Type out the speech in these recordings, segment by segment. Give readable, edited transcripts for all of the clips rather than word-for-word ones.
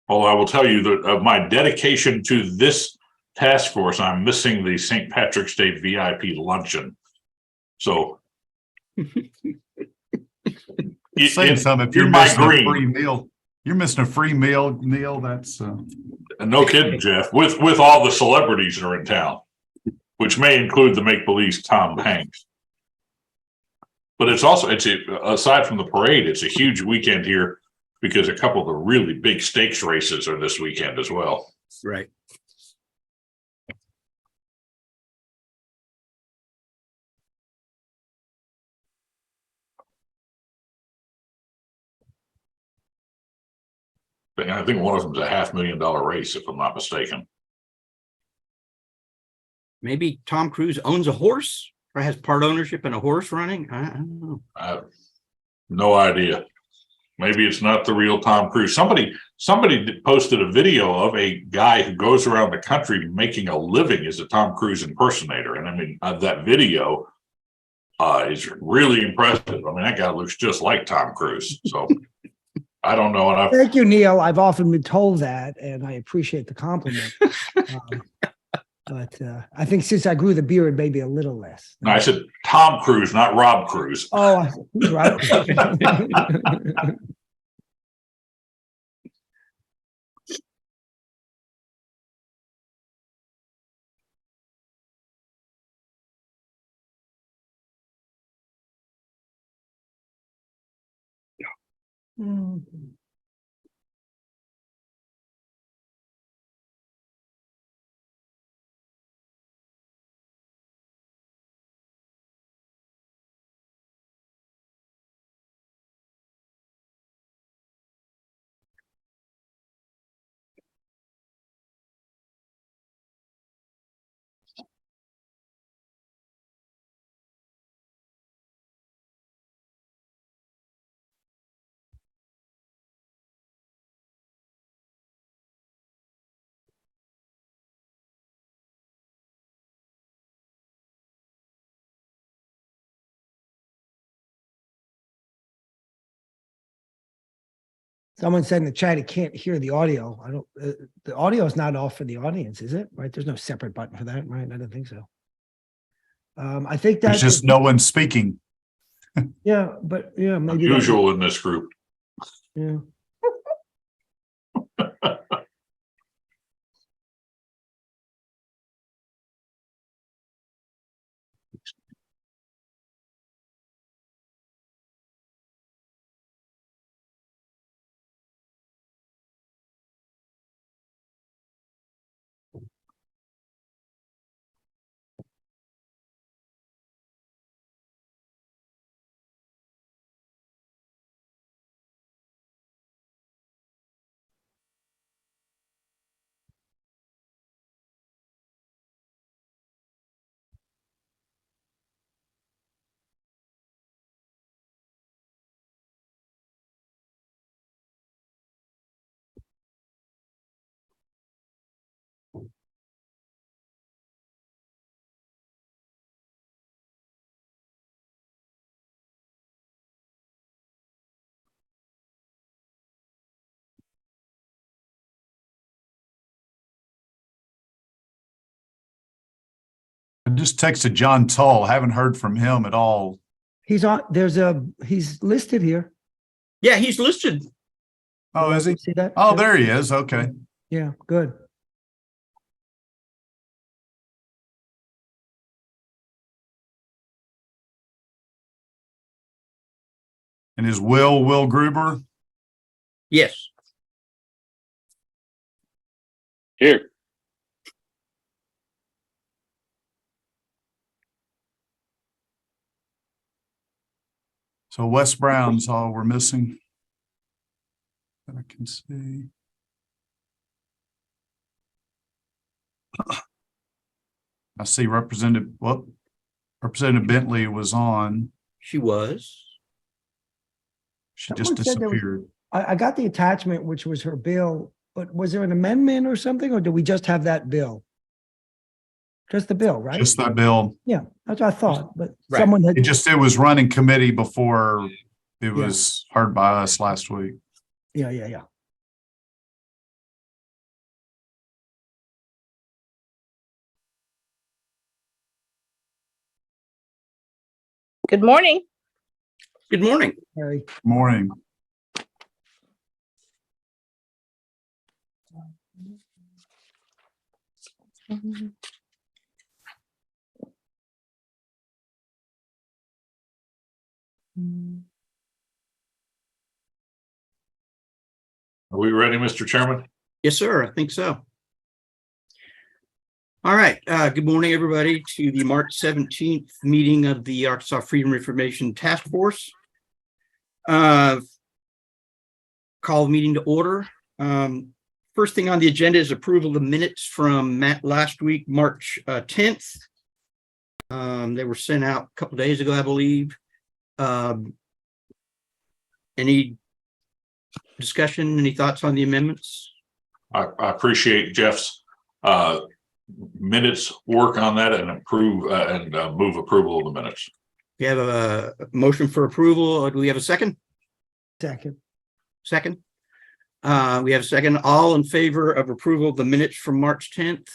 Although I will tell you that of my dedication to this task force, I'm missing the St. Patrick's Day VIP luncheon. So Saying something, if you're in my missing a green. free meal, you're missing a free meal, Neil. That's No kidding, Jeff, with all the celebrities that are in town, which may include the make-believe Tom Hanks. But it's aside from the parade, it's a huge weekend here because a couple of the really big stakes races are this weekend as well. Right. I think one of them is a $500,000 race, if I'm not mistaken. Maybe Tom Cruise owns a horse or has part ownership in a horse running. I don't know. No idea. Maybe it's not the real Tom Cruise. Somebody posted a video of a guy who goes around the country making a living as a Tom Cruise impersonator. And I mean, that video is really impressive. I mean, that guy looks just like Tom Cruise. So I don't know. And Thank you, Neil. I've often been told that, and I appreciate the compliment. But I think since I grew the beard, maybe a little less. No, I said Tom Cruise, not Rob Cruise. Oh, he's right. Mhm. Someone said in the chat he can't hear the audio. I don't. The audio is not off for the audience, is it? Right? There's no separate button for that, right? I don't think so. I think there's that's just no one speaking. Yeah, but yeah, maybe Unusual in this group. Yeah. I just texted John Tull. Haven't heard from him at all. He's on. He's listed here. Yeah, he's listed. Oh, is he? See that? Oh, there he is. Okay. Yeah, good. And is Will Gruber? Yes. Here. So Wes Brown's all we're missing. That I can see. I see Representative Bentley was on. She was. She just Someone said there was- disappeared. I got the attachment, which was her bill, but was there an amendment or something, or did we just have that bill? Just the bill, right? Just that bill. Yeah, that's what I thought, but Right. someone had. It was running committee before it was heard by us last week. Yeah. Good morning. Good morning. Harry. Morning. Are we ready, Mr. Chairman? Yes, sir. I think so. All right. Good morning, everybody, to the March 17th meeting of the Arkansas Freedom of Information Task Force. Call the meeting to order. First thing on the agenda is approval of the minutes from last week, March 10th. They were sent out a couple days ago, I believe. Any discussion, any thoughts on the amendments? I appreciate Jeff's minutes work on that and move approval of the minutes. We have a motion for approval. Do we have a second? Second. Second. We have a second. All in favor of approval of the minutes from March 10th?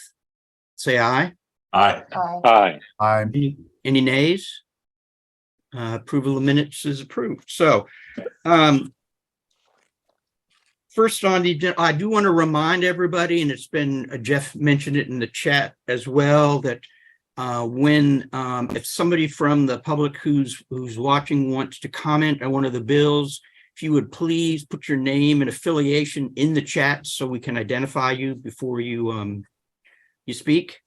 Say aye. Aye. Aye. Any nays? Approval of minutes is approved. So, first on the agenda, I do want to remind everybody, and it's been, Jeff mentioned it in the chat as well, that if somebody from the public who's watching wants to comment on one of the bills, if you would please put your name and affiliation in the chat so we can identify you before you speak.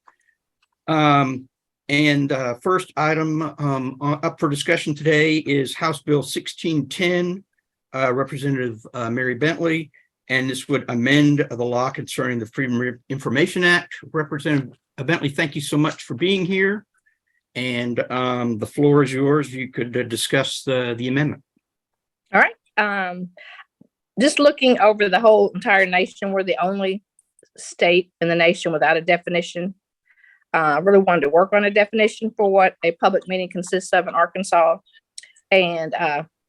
First item up for discussion today is House Bill 1610, Representative Mary Bentley, and this would amend the law concerning the Freedom of Information Act. Representative Bentley, thank you so much for being here. And the floor is yours. You could discuss the amendment. All right. Just looking over the whole entire nation, we're the only state in the nation without a definition. I really wanted to work on a definition for what a public meeting consists of in Arkansas. And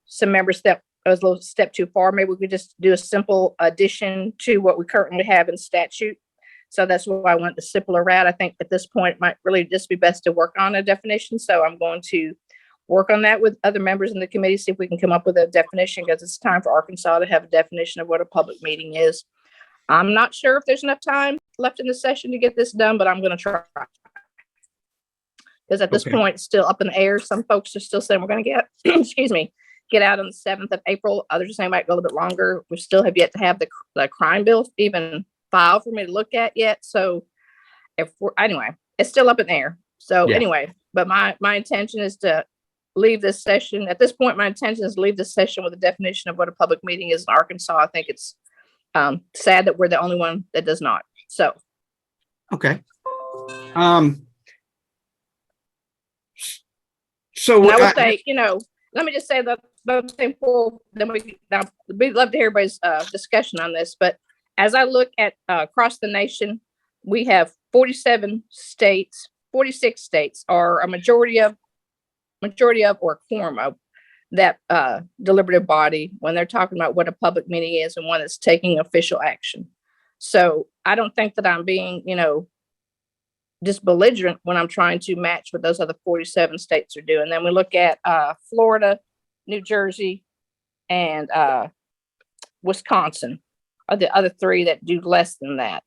some members that was a little step too far. Maybe we could just do a simple addition to what we currently have in statute. So that's why I went the simpler route. I think at this point, it might really just be best to work on a definition. So I'm going to work on that with other members in the committee, see if we can come up with a definition, because it's time for Arkansas to have a definition of what a public meeting is. I'm not sure if there's enough time left in the session to get this done, but I'm going to try. Because at this point, it's still up in the air. Some folks are still saying we're going to get, excuse me, get out on the 7th of April. Others are saying it might go a little bit longer. We still have yet to have the crime bill even filed for me to look at yet. So anyway, it's still up in the air. So anyway, but my intention is to leave this session. At this point, my intention is to leave this session with a definition of what a public meeting is in Arkansas. I think it's sad that we're the only one that does not. So. Okay. So I would say, let me just say that those things before, then we'd love to hear everybody's discussion on this. But as I look at across the nation, we have 47 states, 46 states, or a majority of or a quorum of that deliberative body when they're talking about what a public meeting is and one that's taking official action. So I don't think that I'm being, just belligerent when I'm trying to match what those other 47 states are doing. Then we look at Florida, New Jersey, and Wisconsin are the other three that do less than that,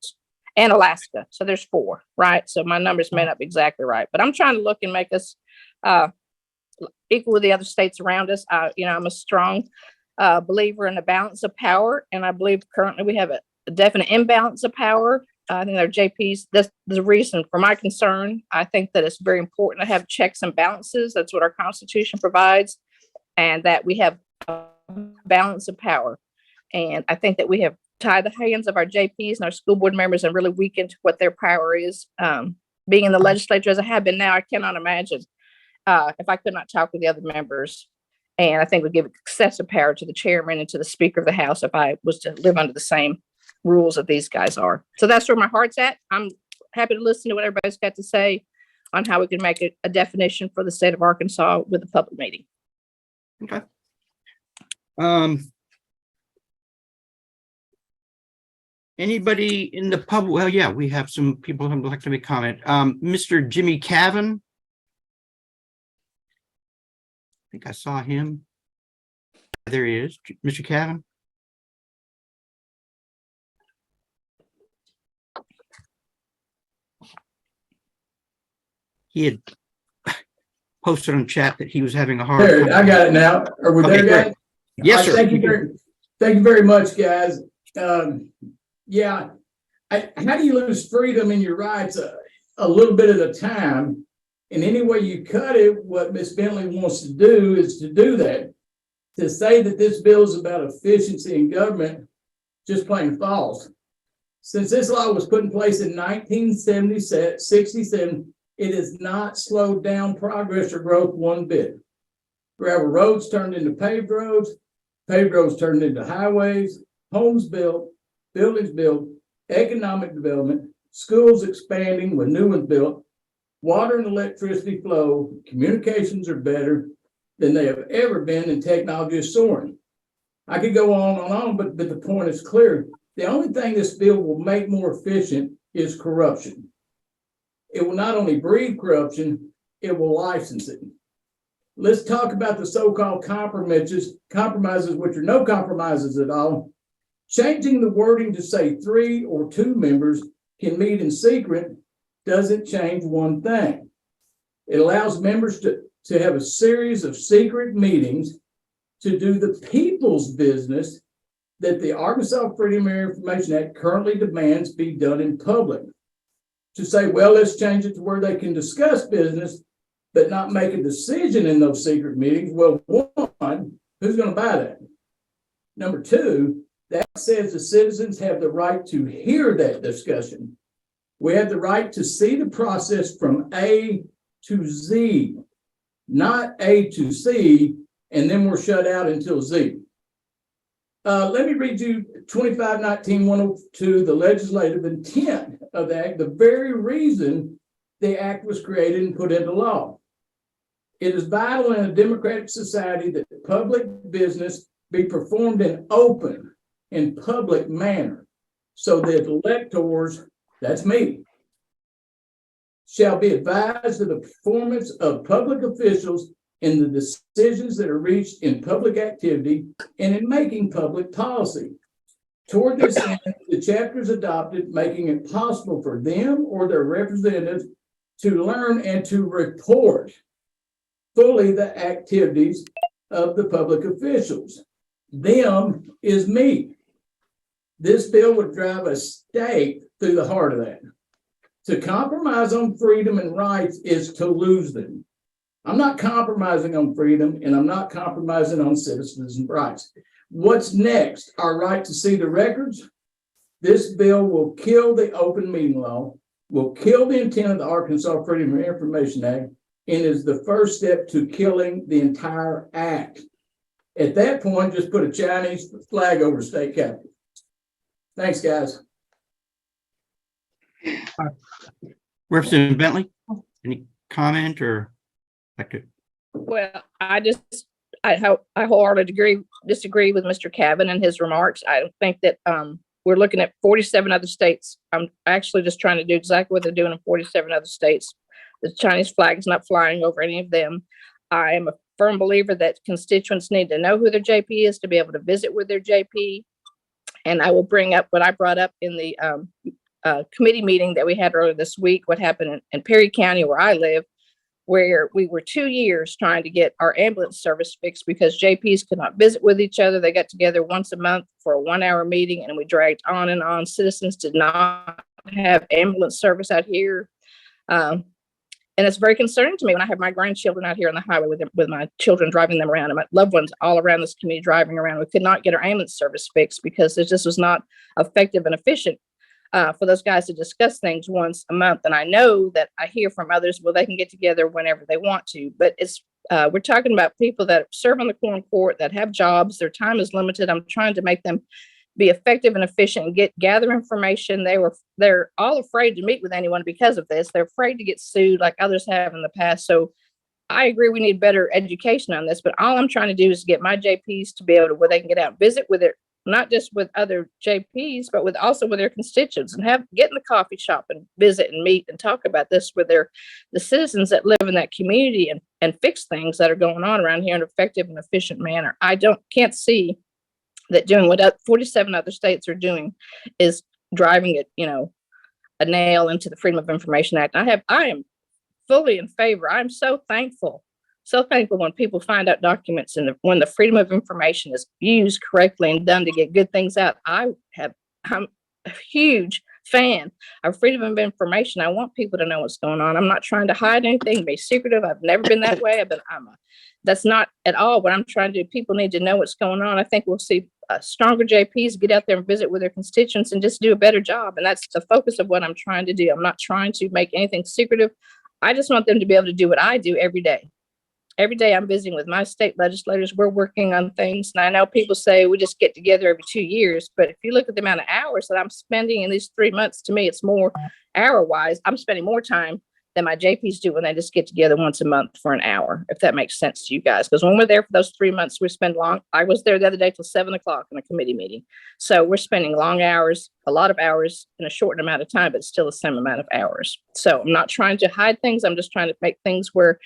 and Alaska. So there's 4, right? So my numbers may not be exactly right, but I'm trying to look and make us equal with the other states around us. I'm a strong believer in the balance of power, and I believe currently we have a definite imbalance of power. I think they're JPs. That's the reason for my concern. I think that it's very important to have checks and balances. That's what our Constitution provides, and that we have a balance of power. And I think that we have tied the hands of our JPs and our school board members and really weakened what their power is. Being in the legislature as I have been now, I cannot imagine if I could not talk with the other members. And I think would give excessive power to the chairman and to the Speaker of the House if I was to live under the same rules that these guys are. So that's where my heart's at. I'm happy to listen to what everybody's got to say on how we can make a definition for the state of Arkansas with a public meeting. Okay. Anybody in the public? Well, yeah, we have some people who would like to make comment. Mr. Jimmy Cavan. think I saw him. There he is, Mr. Cavan. He had posted on chat that he was having a hard There, time. I got it now. Are we Okay, there, great. guys? Yes, All sir. right, thank you very much, guys. Yeah, how do you lose freedom in your rights a little bit at a time? And any way you cut it, what Ms. Bentley wants to do is to do that. To say that this bill is about efficiency in government, just plain false. Since this law was put in place in 1967, it has not slowed down progress or growth one bit. Gravel roads turned into paved roads turned into highways, homes built, buildings built, economic development, schools expanding with new ones built, water and electricity flow, communications are better than they have ever been, and technology is soaring. I could go on and on, but the point is clear. The only thing this bill will make more efficient is corruption. It will not only breed corruption, it will license it. Let's talk about the so-called compromises, which are no compromises at all. Changing the wording to say 3 or 2 members can meet in secret doesn't change one thing. It allows members to have a series of secret meetings to do the people's business that the Arkansas Freedom of Information Act currently demands be done in public. To say, well, let's change it to where they can discuss business, but not make a decision in those secret meetings. Well, one, who's going to buy that? Number 2, that says the citizens have the right to hear that discussion. We have the right to see the process from A to Z, not A to C, and then we're shut out until Z. Let me read you 2519-102, the legislative intent of the act, the very reason the act was created and put into law. It is vital in a democratic society that public business be performed in open and public manner, so that electors, that's me, shall be advised of the performance of public officials in the decisions that are reached in public activity and in making public policy. Toward this end, the chapter is adopted, making it possible for them or their representatives to learn and to report fully the activities of the public officials. Them is me. This bill would drive a stake through the heart of that. To compromise on freedom and rights is to lose them. I'm not compromising on freedom, and I'm not compromising on citizens' rights. What's next? Our right to see the records? This bill will kill the open meeting law, will kill the intent of the Arkansas Freedom of Information Act, and is the first step to killing the entire act. At that point, just put a Chinese flag over state capitol. Thanks, guys. Representative Bentley, any comment or like to? Well, I wholeheartedly disagree with Mr. Cavan and his remarks. I don't think that we're looking at 47 other states. I'm actually just trying to do exactly what they're doing in 47 other states. The Chinese flag is not flying over any of them. I am a firm believer that constituents need to know who their JP is to be able to visit with their JP. And I will bring up what I brought up in the committee meeting that we had earlier this week, what happened in Perry County, where I live, where we were 2 years trying to get our ambulance service fixed because JPs could not visit with each other. They got together once a month for a 1-hour meeting, and we dragged on and on. Citizens did not have ambulance service out here. And it's very concerning to me when I have my grandchildren out here on the highway with my children driving them around and my loved ones all around this community driving around. We could not get our ambulance service fixed because it just was not effective and efficient for those guys to discuss things once a month. And I know that I hear from others, well, they can get together whenever they want to, but we're talking about people that serve on the Corn Court, that have jobs, their time is limited. I'm trying to make them be effective and efficient and gather information. They're all afraid to meet with anyone because of this. They're afraid to get sued like others have in the past. So I agree we need better education on this, but all I'm trying to do is get my JPs to be able to, where they can get out and visit with not just with other JPs, but with also with their constituents, and get in the coffee shop and visit and meet and talk about this with the citizens that live in that community, and fix things that are going on around here in an effective and efficient manner. I can't see that doing what 47 other states are doing is driving it, a nail into the Freedom of Information Act. I am fully in favor. I'm so thankful when people find out documents, and when the freedom of information is used correctly and done to get good things out. I'm a huge fan of freedom of information. I want people to know what's going on. I'm not trying to hide anything, be secretive. I've never been that way. That's not at all what I'm trying to do. People need to know what's going on. I think we'll see stronger JPs get out there and visit with their constituents and just do a better job. And that's the focus of what I'm trying to do. I'm not trying to make anything secretive. I just want them to be able to do what I do every day. Every day I'm visiting with my state legislators. We're working on things. And I know people say we just get together every 2 years, but if you look at the amount of hours that I'm spending in these 3 months, to me, it's more hour-wise. I'm spending more time than my JPs do when they just get together once a month for an hour, if that makes sense to you guys. Because when we're there for those 3 months, we spend long. I was there the other day till 7:00 in a committee meeting. So we're spending long hours, a lot of hours in a short amount of time, but still the same amount of hours. So I'm not trying to hide things. I'm just trying to make things where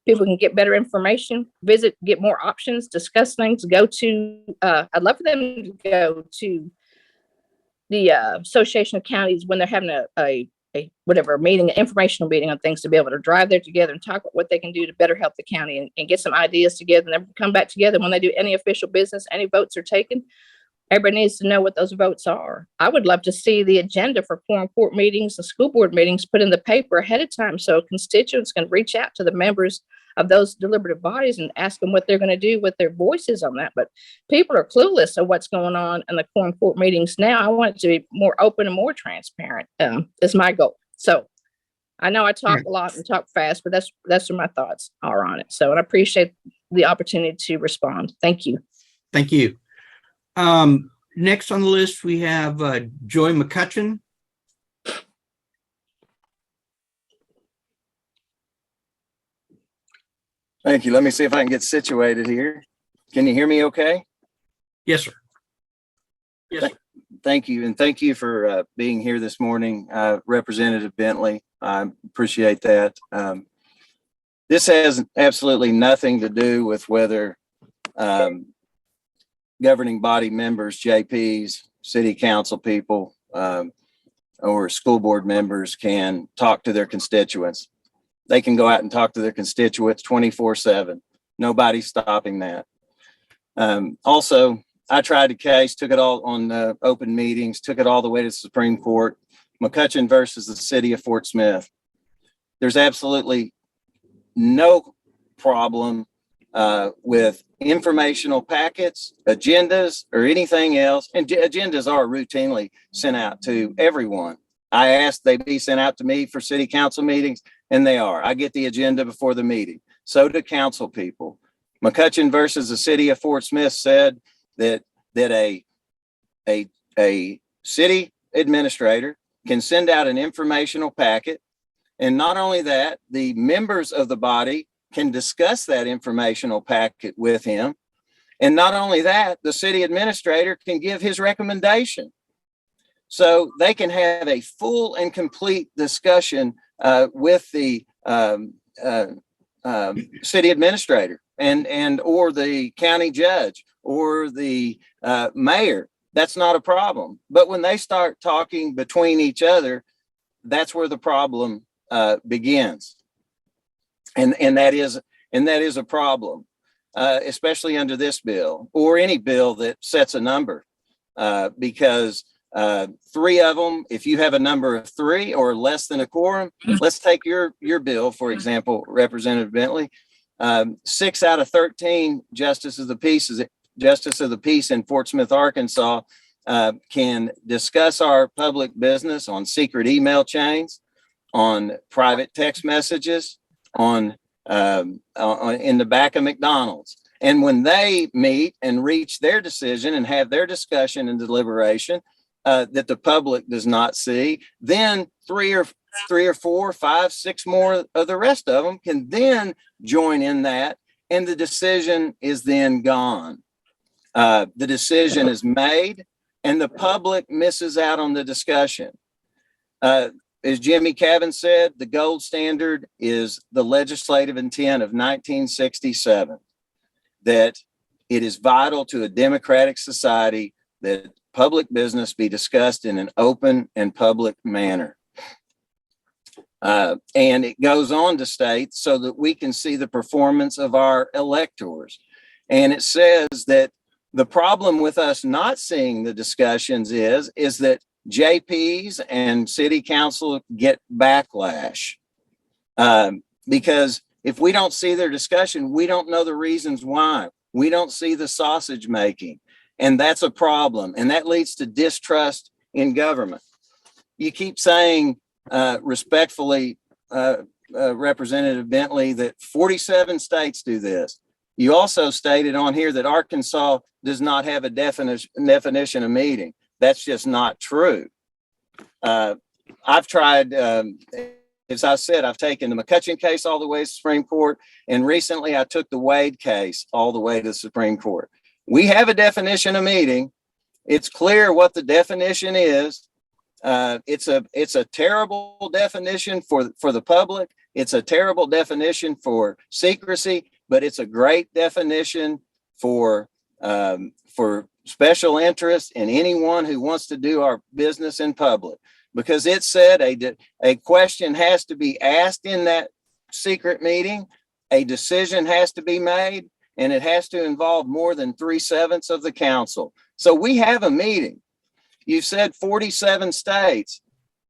people can get better information, visit, get more options, discuss things, go to, I'd love for them to go to the Association of Counties when they're having a meeting, an informational meeting on things, to be able to drive there together and talk about what they can do to better help the county, and get some ideas together, and then come back together when they do any official business, any votes are taken. Everybody needs to know what those votes are. I would love to see the agenda for quorum court meetings and school board meetings put in the paper ahead of time, so constituents can reach out to the members of those deliberative bodies and ask them what they're going to do with their voices on that. But people are clueless of what's going on in the quorum court meetings now. I want it to be more open and more transparent, is my goal. So I know I talk a lot and talk fast, but that's where my thoughts are on it. So, and I appreciate the opportunity to respond. Thank you. Thank you. Next on the list, we have Joy McCutcheon. Thank you. Let me see if I can get situated here. Can you hear me okay? Yes, sir. Yes, sir. Thank you. And thank you for being here this morning, Representative Bentley. I appreciate that. This has absolutely nothing to do with whether governing body members, JPs, city council people, or school board members can talk to their constituents. They can go out and talk to their constituents 24/7. Nobody's stopping that. Also, I tried the case, took it all on open meetings, took it all the way to the Supreme Court. McCutcheon versus the city of Fort Smith. There's absolutely no problem with informational packets, agendas, or anything else. And agendas are routinely sent out to everyone. I asked they be sent out to me for city council meetings, and they are. I get the agenda before the meeting. So do council people. McCutcheon versus the city of Fort Smith said that a city administrator can send out an informational packet. And not only that, the members of the body can discuss that informational packet with him. And not only that, the city administrator can give his recommendation. So they can have a full and complete discussion with the city administrator and or the county judge or the mayor. That's not a problem. But when they start talking between each other, that's where the problem begins. And that is a problem, especially under this bill or any bill that sets a number, because three of them, if you have a number of three or less than a quorum, let's take your bill, for example, Representative Bentley, 6 out of 13 justices of the peace in Fort Smith, Arkansas, can discuss our public business on secret email chains, on private text messages, on in the back of McDonald's. And when they meet and reach their decision and have their discussion and deliberation that the public does not see, then three or four, 5, 6 more of the rest of them can then join in that, and the decision is then gone. The decision is made and the public misses out on the discussion. As Jimmy Cavan said, the gold standard is the legislative intent of 1967, that it is vital to a democratic society that public business be discussed in an open and public manner. And it goes on to state so that we can see the performance of our electors. And it says that the problem with us not seeing the discussions is that JPs and city council get backlash. Because if we don't see their discussion, we don't know the reasons why. We don't see the sausage making. And that's a problem. And that leads to distrust in government. You keep saying respectfully, Representative Bentley, that 47 states do this. You also stated on here that Arkansas does not have a definition of meeting. That's just not true. I've tried, as I said, I've taken the McCutcheon case all the way to the Supreme Court, and recently I took the Wade case all the way to the Supreme Court. We have a definition of meeting. It's clear what the definition is. It's a terrible definition for the public. It's a terrible definition for secrecy, but it's a great definition for special interest and anyone who wants to do our business in public, because it said a question has to be asked in that secret meeting, a decision has to be made, and it has to involve more than 3/7 of the council. So we have a meeting. You said 47 states.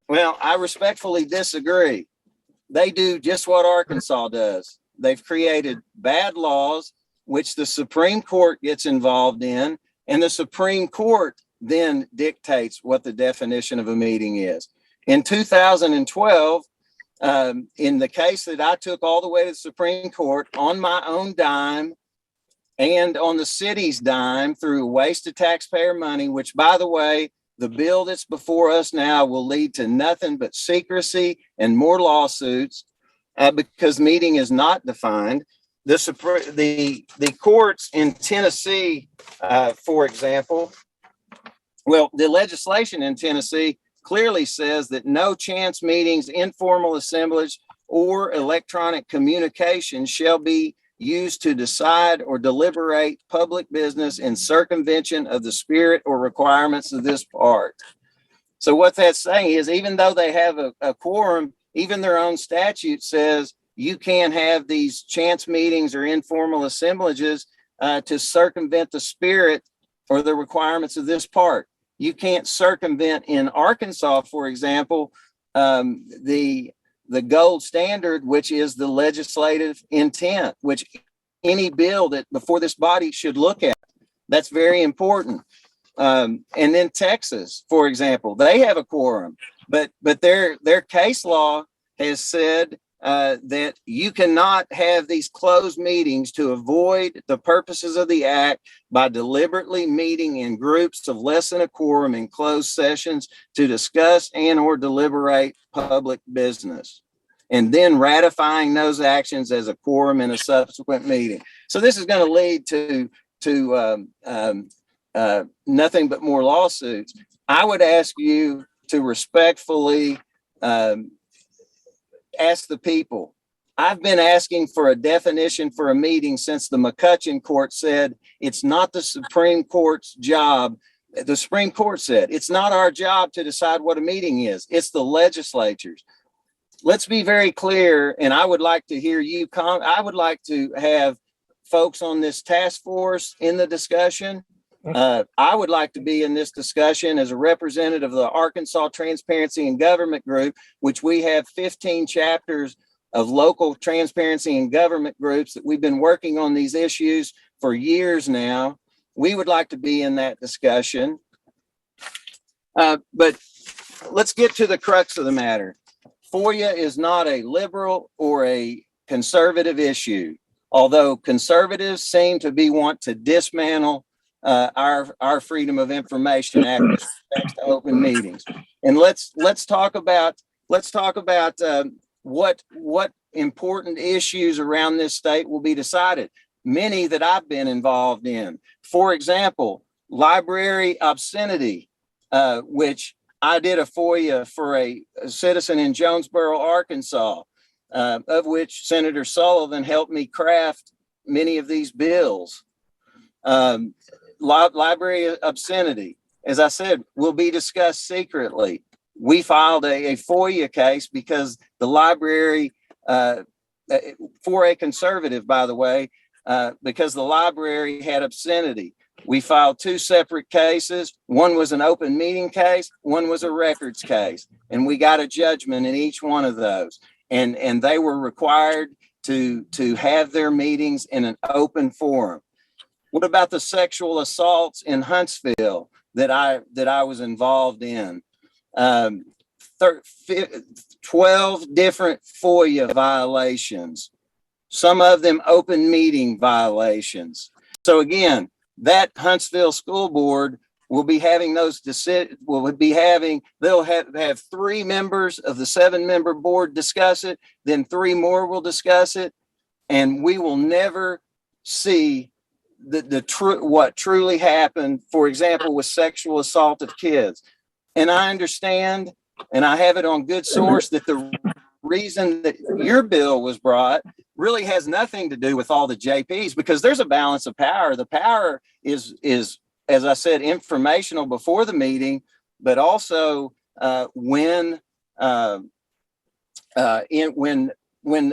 Well, I respectfully disagree. They do just what Arkansas does. They've created bad laws, which the Supreme Court gets involved in, and the Supreme Court then dictates what the definition of a meeting is. In 2012, in the case that I took all the way to the Supreme Court on my own dime and on the city's dime through a waste of taxpayer money, which, by the way, the bill that's before us now will lead to nothing but secrecy and more lawsuits because meeting is not defined. The courts in Tennessee, for example, well, the legislation in Tennessee clearly says that no chance meetings, informal assemblage, or electronic communication shall be used to decide or deliberate public business in circumvention of the spirit or requirements of this part. So what that's saying is, even though they have a quorum, even their own statute says you can't have these chance meetings or informal assemblages to circumvent the spirit or the requirements of this part. You can't circumvent in Arkansas, for example, the gold standard, which is the legislative intent, which any bill that before this body should look at. That's very important. And then Texas, for example, they have a quorum, but their case law has said that you cannot have these closed meetings to avoid the purposes of the act by deliberately meeting in groups of less than a quorum in closed sessions to discuss and or deliberate public business, and then ratifying those actions as a quorum in a subsequent meeting. So this is going to lead to nothing but more lawsuits. I would ask you to respectfully ask the people. I've been asking for a definition for a meeting since the McCutcheon court said it's not the Supreme Court's job. The Supreme Court said it's not our job to decide what a meeting is. It's the legislature's. Let's be very clear, and I would like to hear you I would like to have folks on this task force in the discussion. I would like to be in this discussion as a representative of the Arkansas Transparency and Government Group, which we have 15 chapters of local transparency and government groups that we've been working on these issues for years now. We would like to be in that discussion. But let's get to the crux of the matter. FOIA is not a liberal or a conservative issue, although conservatives seem to want to dismantle our freedom of information act with respect to open meetings. And let's talk about what important issues around this state will be decided. many that I've been involved in. For example, library obscenity, which I did a FOIA for a citizen in Jonesboro, Arkansas, of which Senator Sullivan helped me craft many of these bills. Library obscenity, as I said, will be discussed secretly. We filed a FOIA case because the library, for a conservative, by the way, because the library had obscenity. We filed 2 separate cases. One was an open meeting case, one was a records case, and we got a judgment in each one of those. And they were required to have their meetings in an open forum. What about the sexual assaults in Huntsville that I was involved in? 12 different FOIA violations, some of them open meeting violations. So again, that Huntsville School Board will be having those they'll have 3 members of the 7-member board discuss it, then 3 more will discuss it, and we will never see what truly happened, for example, with sexual assault of kids. And I understand, and I have it on good source, that the reason that your bill was brought really has nothing to do with all the JPs, because there's a balance of power. The power is, as I said, informational before the meeting, but also when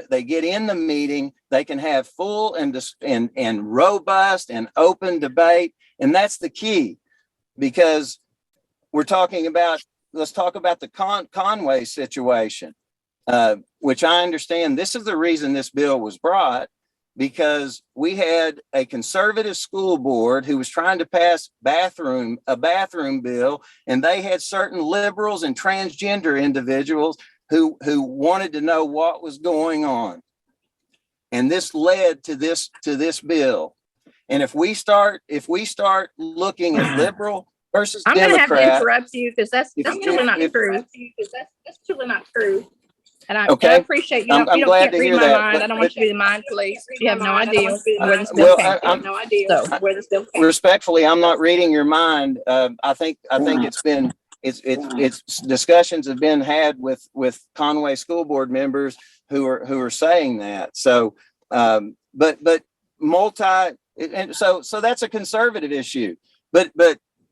they get in the meeting, they can have full and robust and open debate. And that's the key, because we're talking about, let's talk about the Conway situation, which I understand this is the reason this bill was brought, because we had a conservative school board who was trying to pass a bathroom bill, and they had certain liberals and transgender individuals who wanted to know what was going on. And this led to this bill. And if we start looking at liberal versus I'm going to have to Democrat, interrupt you because that's truly not true. That's truly not true. And I Okay. appreciate you. I'm You glad can't to read hear my that, mind. but- I don't want you to be the mind police. You have no idea where this well, bill came I'm- from. No idea where this bill came from. respectfully, I'm not reading your mind. I think it's discussions have been had with Conway school board members who are saying that. So, but and so that's a conservative issue. But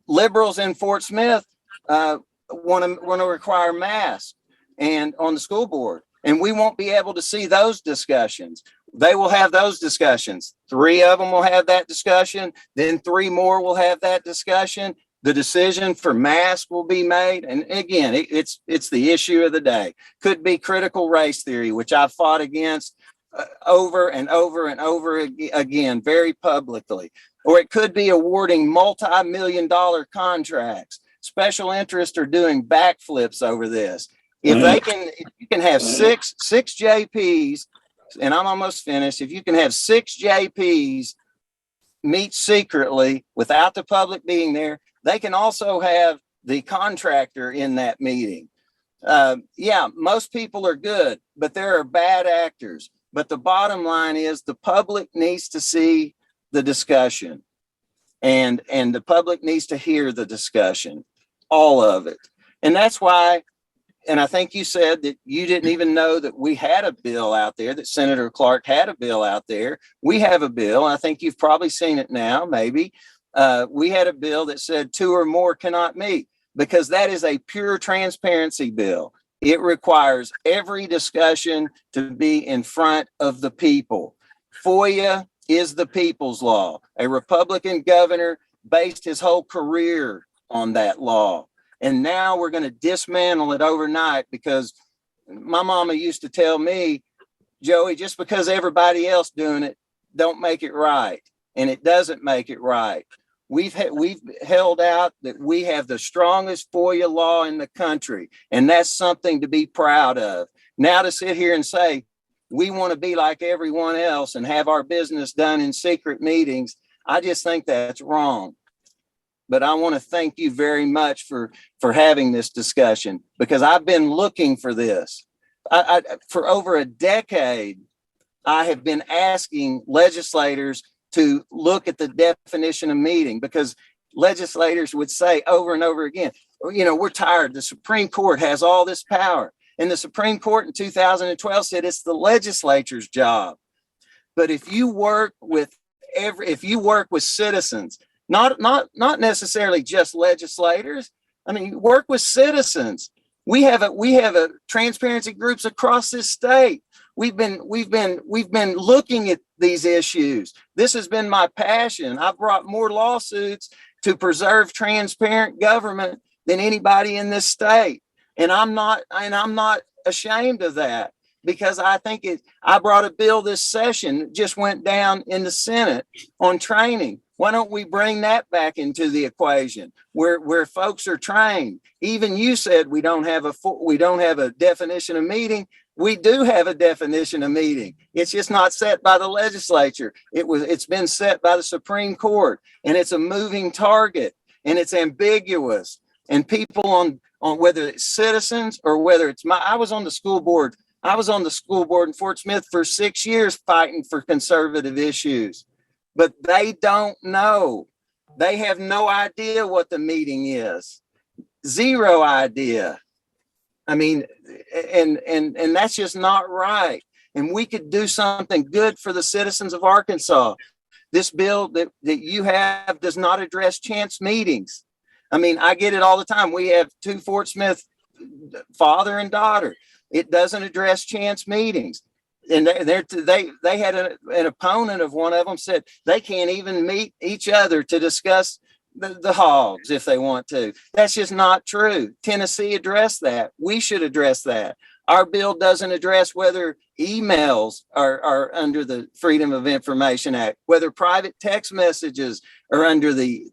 liberals in Fort Smith want to require masks and on the school board, and we won't be able to see those discussions. They will have those discussions. 3 of them will have that discussion. Then 3 more will have that discussion. The decision for masks will be made. And again, it's the issue of the day. Could be critical race theory, which I've fought against over and over and over again, very publicly. Or it could be awarding multi-million-dollar contracts. Special interests are doing backflips over this. If you can have six JPs, and I'm almost finished. If you can have 6 JPs meet secretly without the public being there, they can also have the contractor in that meeting. Yeah, most people are good, but there are bad actors. But the bottom line is the public needs to see the discussion, and the public needs to hear the discussion, all of it. And that's why, and I think you said that you didn't even know that we had a bill out there, that Senator Clark had a bill out there. We have a bill. I think you've probably seen it now, maybe. We had a bill that said 2 or more cannot meet, because that is a pure transparency bill. It requires every discussion to be in front of the people. FOIA is the people's law. A Republican governor based his whole career on that law. And now we're going to dismantle it overnight, because my mama used to tell me, Joey, just because everybody else doing it, don't make it right. And it doesn't make it right. We've held out that we have the strongest FOIA law in the country, and that's something to be proud of. Now to sit here and say we want to be like everyone else and have our business done in secret meetings, I just think that's wrong. But I want to thank you very much for having this discussion, because I've been looking for this. For over a decade, I have been asking legislators to look at the definition of meeting, because legislators would say over and over again, you know, we're tired. The Supreme Court has all this power. And the Supreme Court in 2012 said it's the legislature's job. But if you work with citizens, not necessarily just legislators, I mean, work with citizens. We have a transparency groups across this state. We've been looking at these issues. This has been my passion. I've brought more lawsuits to preserve transparent government than anybody in this state. And I'm not ashamed of that, because I think I brought a bill this session, just went down in the Senate on training. Why don't we bring that back into the equation where folks are trained? Even you said we don't have a definition of meeting. We do have a definition of meeting. It's just not set by the legislature. It's been set by the Supreme Court, and it's a moving target, and it's ambiguous. And people on whether it's citizens or whether it's I was on the school board in Fort Smith for 6 years fighting for conservative issues, but they don't know. They have no idea what the meeting is. Zero idea. I mean, and that's just not right. And we could do something good for the citizens of Arkansas. This bill that you have does not address chance meetings. I mean, I get it all the time. We have 2 Fort Smith, father and daughter. It doesn't address chance meetings. And they had an opponent of one of them said they can't even meet each other to discuss the hogs if they want to. That's just not true. Tennessee addressed that. We should address that. Our bill doesn't address whether emails are under the Freedom of Information Act, whether private text messages are under the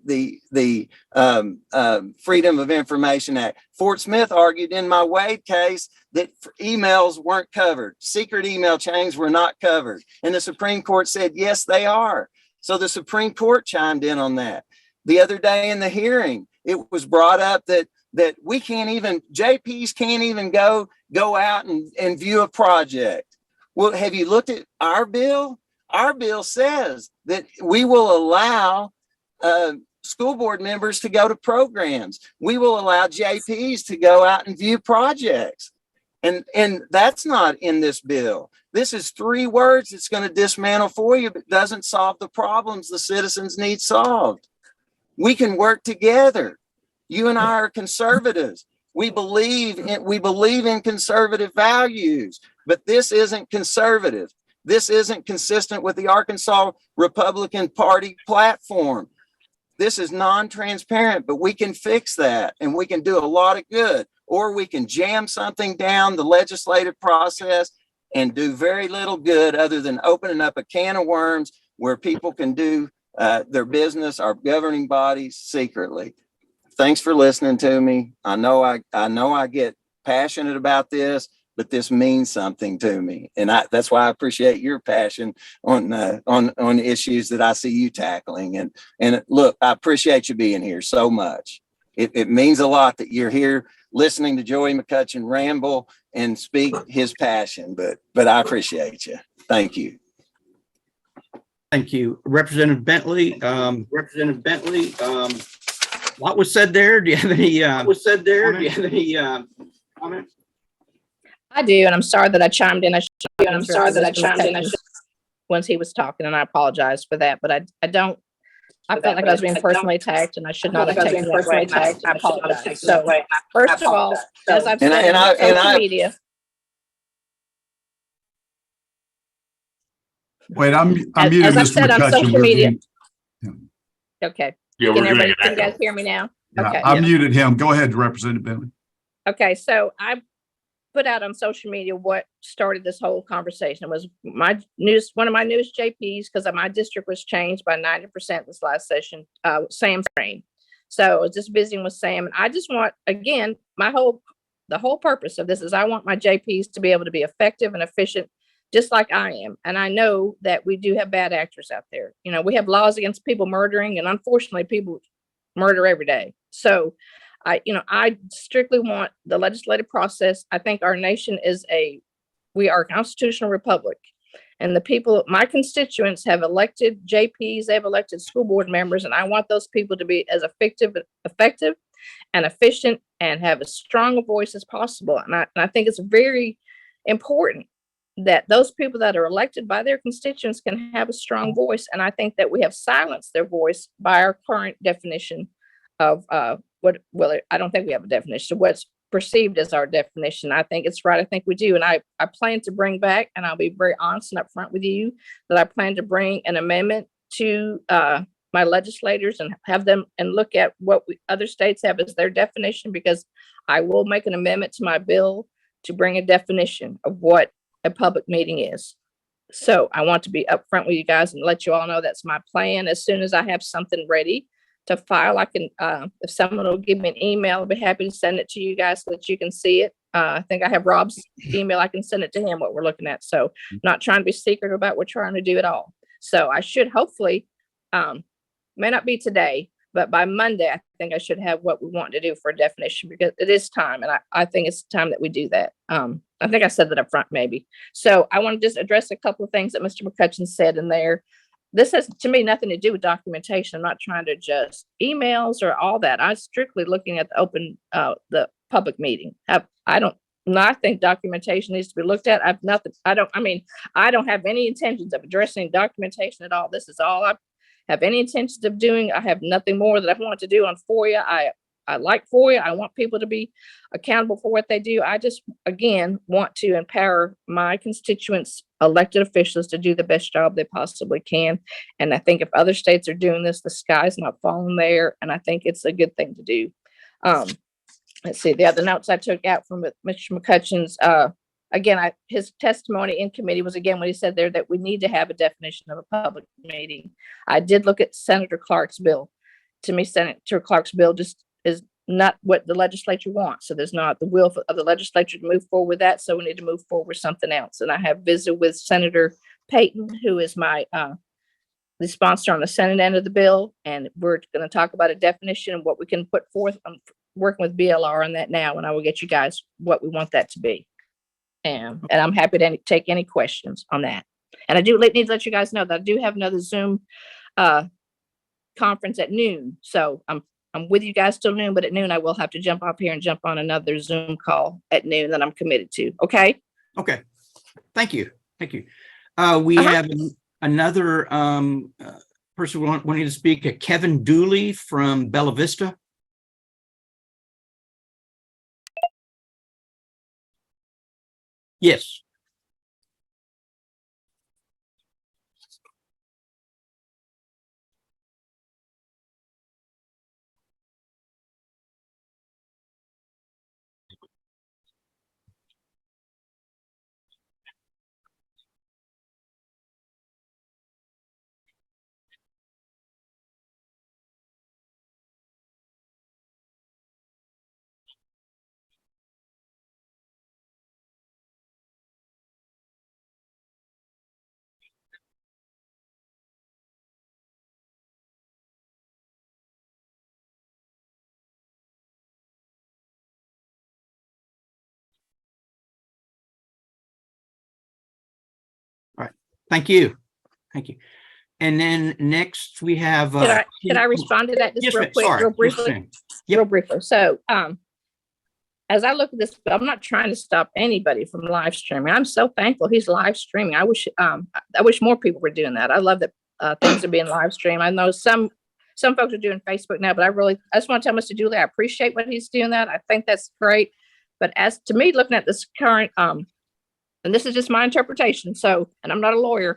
Freedom of Information Act. Fort Smith argued in my Wade case that emails weren't covered. Secret email chains were not covered. And the Supreme Court said, yes, they are. So the Supreme Court chimed in on that. The other day in the hearing, it was brought up that we can't even, JPs can't even go out and view a project. Well, have you looked at our bill? Our bill says that we will allow school board members to go to programs. We will allow JPs to go out and view projects. And that's not in this bill. This is 3 words that's going to dismantle for you, but doesn't solve the problems the citizens need solved. We can work together. You and I are conservatives. We believe in conservative values, but this isn't conservative. This isn't consistent with the Arkansas Republican Party platform. This is non-transparent, but we can fix that, and we can do a lot of good. Or we can jam something down the legislative process and do very little good other than opening up a can of worms where people can do their business, our governing bodies, secretly. Thanks for listening to me. I know I get passionate about this, but this means something to me, and that's why I appreciate your passion on issues that I see you tackling. And look, I appreciate you being here so much. It means a lot that you're here listening to Joey McCutcheon ramble and speak his passion, but I appreciate you. Thank you. Thank you. Representative Bentley, what was said there? Do you have any, comment? I do, and I'm sorry that I chimed in. Once he was talking, and I apologize for that, but I don't. I felt like I was being personally attacked, and I should not have taken that way. I apologize. So, first of all, as I've said on social media. Wait, I'm muted, As I've Mr. said on McCutcheon. social We're media. being- Okay. Yeah, Can we're doing you guys it. hear me now? Yeah, Okay. I muted him. Go ahead, Representative Bentley. Okay, so I put out on social media what started this whole conversation. It was one of my newest JPs, because my district was changed by 90% this last session, Sam Strain. So I was just visiting with Sam, and I just want, again, the whole purpose of this is I want my JPs to be able to be effective and efficient, just like I am. And I know that we do have bad actors out there. You know, we have laws against people murdering, and unfortunately people murder every day. So I strictly want the legislative process. I think our nation we are a constitutional republic, And the people, my constituents have elected JPs, they've elected school board members, and I want those people to be as effective and efficient and have as strong a voice as possible. And I think it's very important that those people that are elected by their constituents can have a strong voice. And I think that we have silenced their voice by our current definition of I don't think we have a definition of what's perceived as our definition. I think it's right. I think we do. And I plan to bring back, and I'll be very honest and upfront with you, that I plan to bring an amendment to my legislators and have them and look at what other states have as their definition, because I will make an amendment to my bill to bring a definition of what a public meeting is. So I want to be upfront with you guys and let you all know that's my plan. As soon as I have something ready to file, I can, if someone will give me an email, I'll be happy to send it to you guys so that you can see it. I think I have Rob's email. I can send it to him what we're looking at. So not trying to be secret about what we're trying to do at all. So I should hopefully, may not be today, but by Monday, I think I should have what we want to do for a definition, because it is time. And I think it's time that we do that. I think I said that up front, maybe. So I want to just address a couple of things that Mr. McCutcheon said in there. This has, to me, nothing to do with documentation. I'm not trying to adjust emails or all that. I'm strictly looking at the public meeting. I think documentation needs to be looked at. I don't have any intentions of addressing documentation at all. This is all I have any intentions of doing. I have nothing more that I want to do on FOIA. I like FOIA. I want people to be accountable for what they do. I just, again, want to empower my constituents, elected officials, to do the best job they possibly can. And I think if other states are doing this, the sky's not falling there. And I think it's a good thing to do. Let's see, the other notes I took out from Mr. McCutcheon's, again, his testimony in committee was, again, when he said there that we need to have a definition of a public meeting. I did look at Senator Clark's bill. To me, Senator Clark's bill just is not what the legislature wants. So there's not the will of the legislature to move forward with that. So we need to move forward with something else. And I have visited with Senator Payton, who is the sponsor on the Senate end of the bill. And we're going to talk about a definition and what we can put forth. I'm working with BLR on that now, and I will get you guys what we want that to be. And I'm happy to take any questions on that. And I do need to let you guys know that I do have another Zoom conference at noon. So I'm with you guys till noon, but at noon I will have to jump off here and jump on another Zoom call at noon that I'm committed to. Okay. Okay. Thank you. Thank you. We have another person wanting to speak, Kevin Dooley from Bella Vista. Yes. Thank you. Thank you. And then next we have. Can I respond to that just real quick, real briefly? Real briefly. So, as I look at this, I'm not trying to stop anybody from live streaming. I'm so thankful he's live streaming. I wish more people were doing that. I love that things are being live streamed. I know some folks are doing Facebook now, but I just want to tell Mr. Dooley, I appreciate what he's doing that. I think that's great. But as to me, looking at this current, and this is just my interpretation. So, and I'm not a lawyer.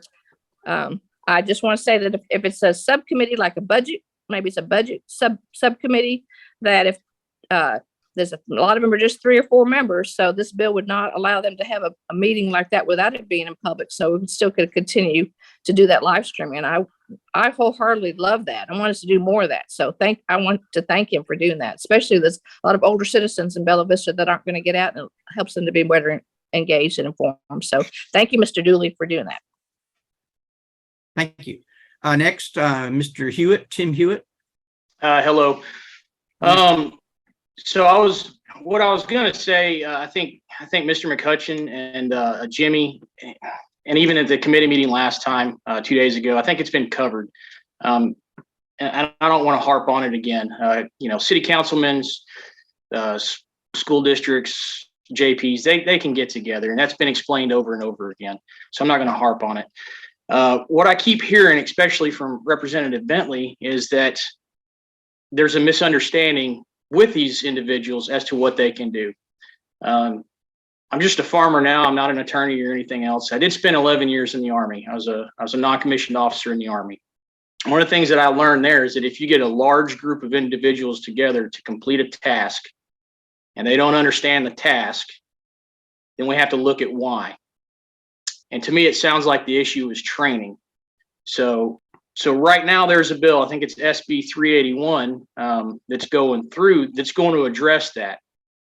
I just want to say that if it's a subcommittee, like a budget, maybe it's a budget subcommittee, that if there's a lot of them are just 3 or 4 members. So this bill would not allow them to have a meeting like that without it being in public. So we still could continue to do that live streaming. And I wholeheartedly love that. I want us to do more of that. So I want to thank him for doing that, especially there's a lot of older citizens in Bella Vista that aren't going to get out, and it helps them to be better engaged and informed. So thank you, Mr. Dooley, for doing that. Thank you. Next, Mr. Hewitt, Tim Hewitt. Hello. So what I was going to say, I think Mr. McCutcheon and Jimmy and even at the committee meeting last time, 2 days ago, I think it's been covered. And I don't want to harp on it again. City councilmen, school districts, JPs, they can get together, and that's been explained over and over again. So I'm not going to harp on it. What I keep hearing, especially from Representative Bentley, is that there's a misunderstanding with these individuals as to what they can do. I'm just a farmer now. I'm not an attorney or anything else. I did spend 11 years in the Army. I was a non-commissioned officer in the Army. One of the things that I learned there is that if you get a large group of individuals together to complete a task and they don't understand the task, then we have to look at why. And to me, it sounds like the issue is training. So right now there's a bill, I think it's SB 381, that's going through, that's going to address that.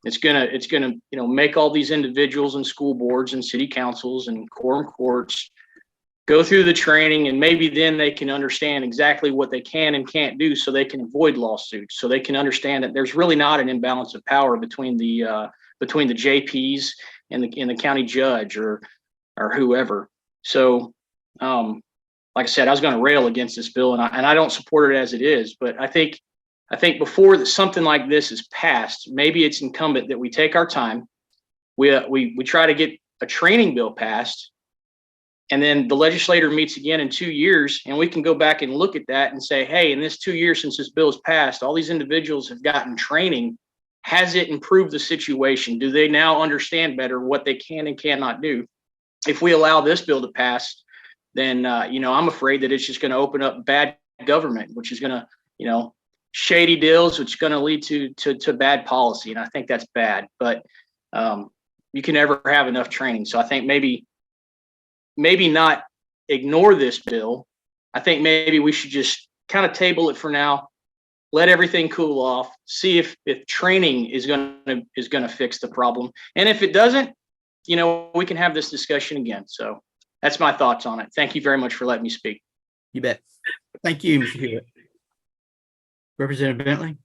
It's gonna make all these individuals and school boards and city councils and quorum courts go through the training, and maybe then they can understand exactly what they can and can't do, so they can avoid lawsuits. So they can understand that there's really not an imbalance of power between the JPs and the county judge or whoever. So, like I said, I was going to rail against this bill, and I don't support it as it is. But I think before something like this is passed, maybe it's incumbent that we take our time. We try to get a training bill passed, and then the legislator meets again in 2 years, and we can go back and look at that and say, hey, in this 2 years since this bill is passed, all these individuals have gotten training. Has it improved the situation? Do they now understand better what they can and cannot do? If we allow this bill to pass, then I'm afraid that it's just going to open up bad government, which is going to, shady deals, which is going to lead to bad policy. And I think that's bad, but you can never have enough training. So I think maybe not ignore this bill. I think maybe we should just kind of table it for now, let everything cool off, see if training is going to fix the problem. And if it doesn't, we can have this discussion again. So that's my thoughts on it. Thank you very much for letting me speak. You bet. Thank you, Mr. Hewitt. Representative Bentley?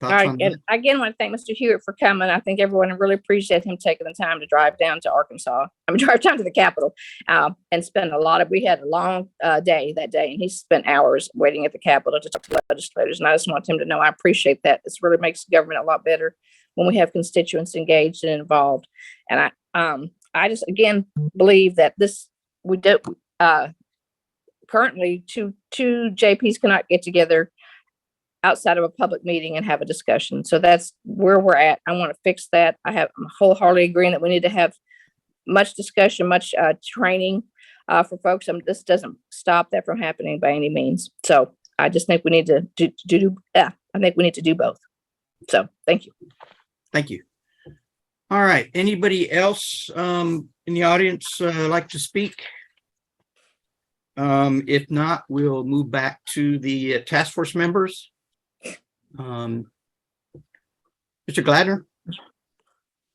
All Thoughts right, on and that? I again want to thank Mr. Hewitt for coming. I think everyone really appreciates him taking the time to drive down to Arkansas. Drive down to the Capitol and spend we had a long day that day, and he spent hours waiting at the Capitol to talk to legislators. And I just want him to know I appreciate that. This really makes government a lot better when we have constituents engaged and involved. And I just again believe that we do currently two JPs cannot get together outside of a public meeting and have a discussion. So that's where we're at. I want to fix that. I'm wholeheartedly agreeing that we need to have much discussion, much training for folks. This doesn't stop that from happening by any means. So I just think we need to do both. So thank you. Thank you. All right. Anybody else in the audience like to speak? If not, we'll move back to the task force members. Mr. Gladner?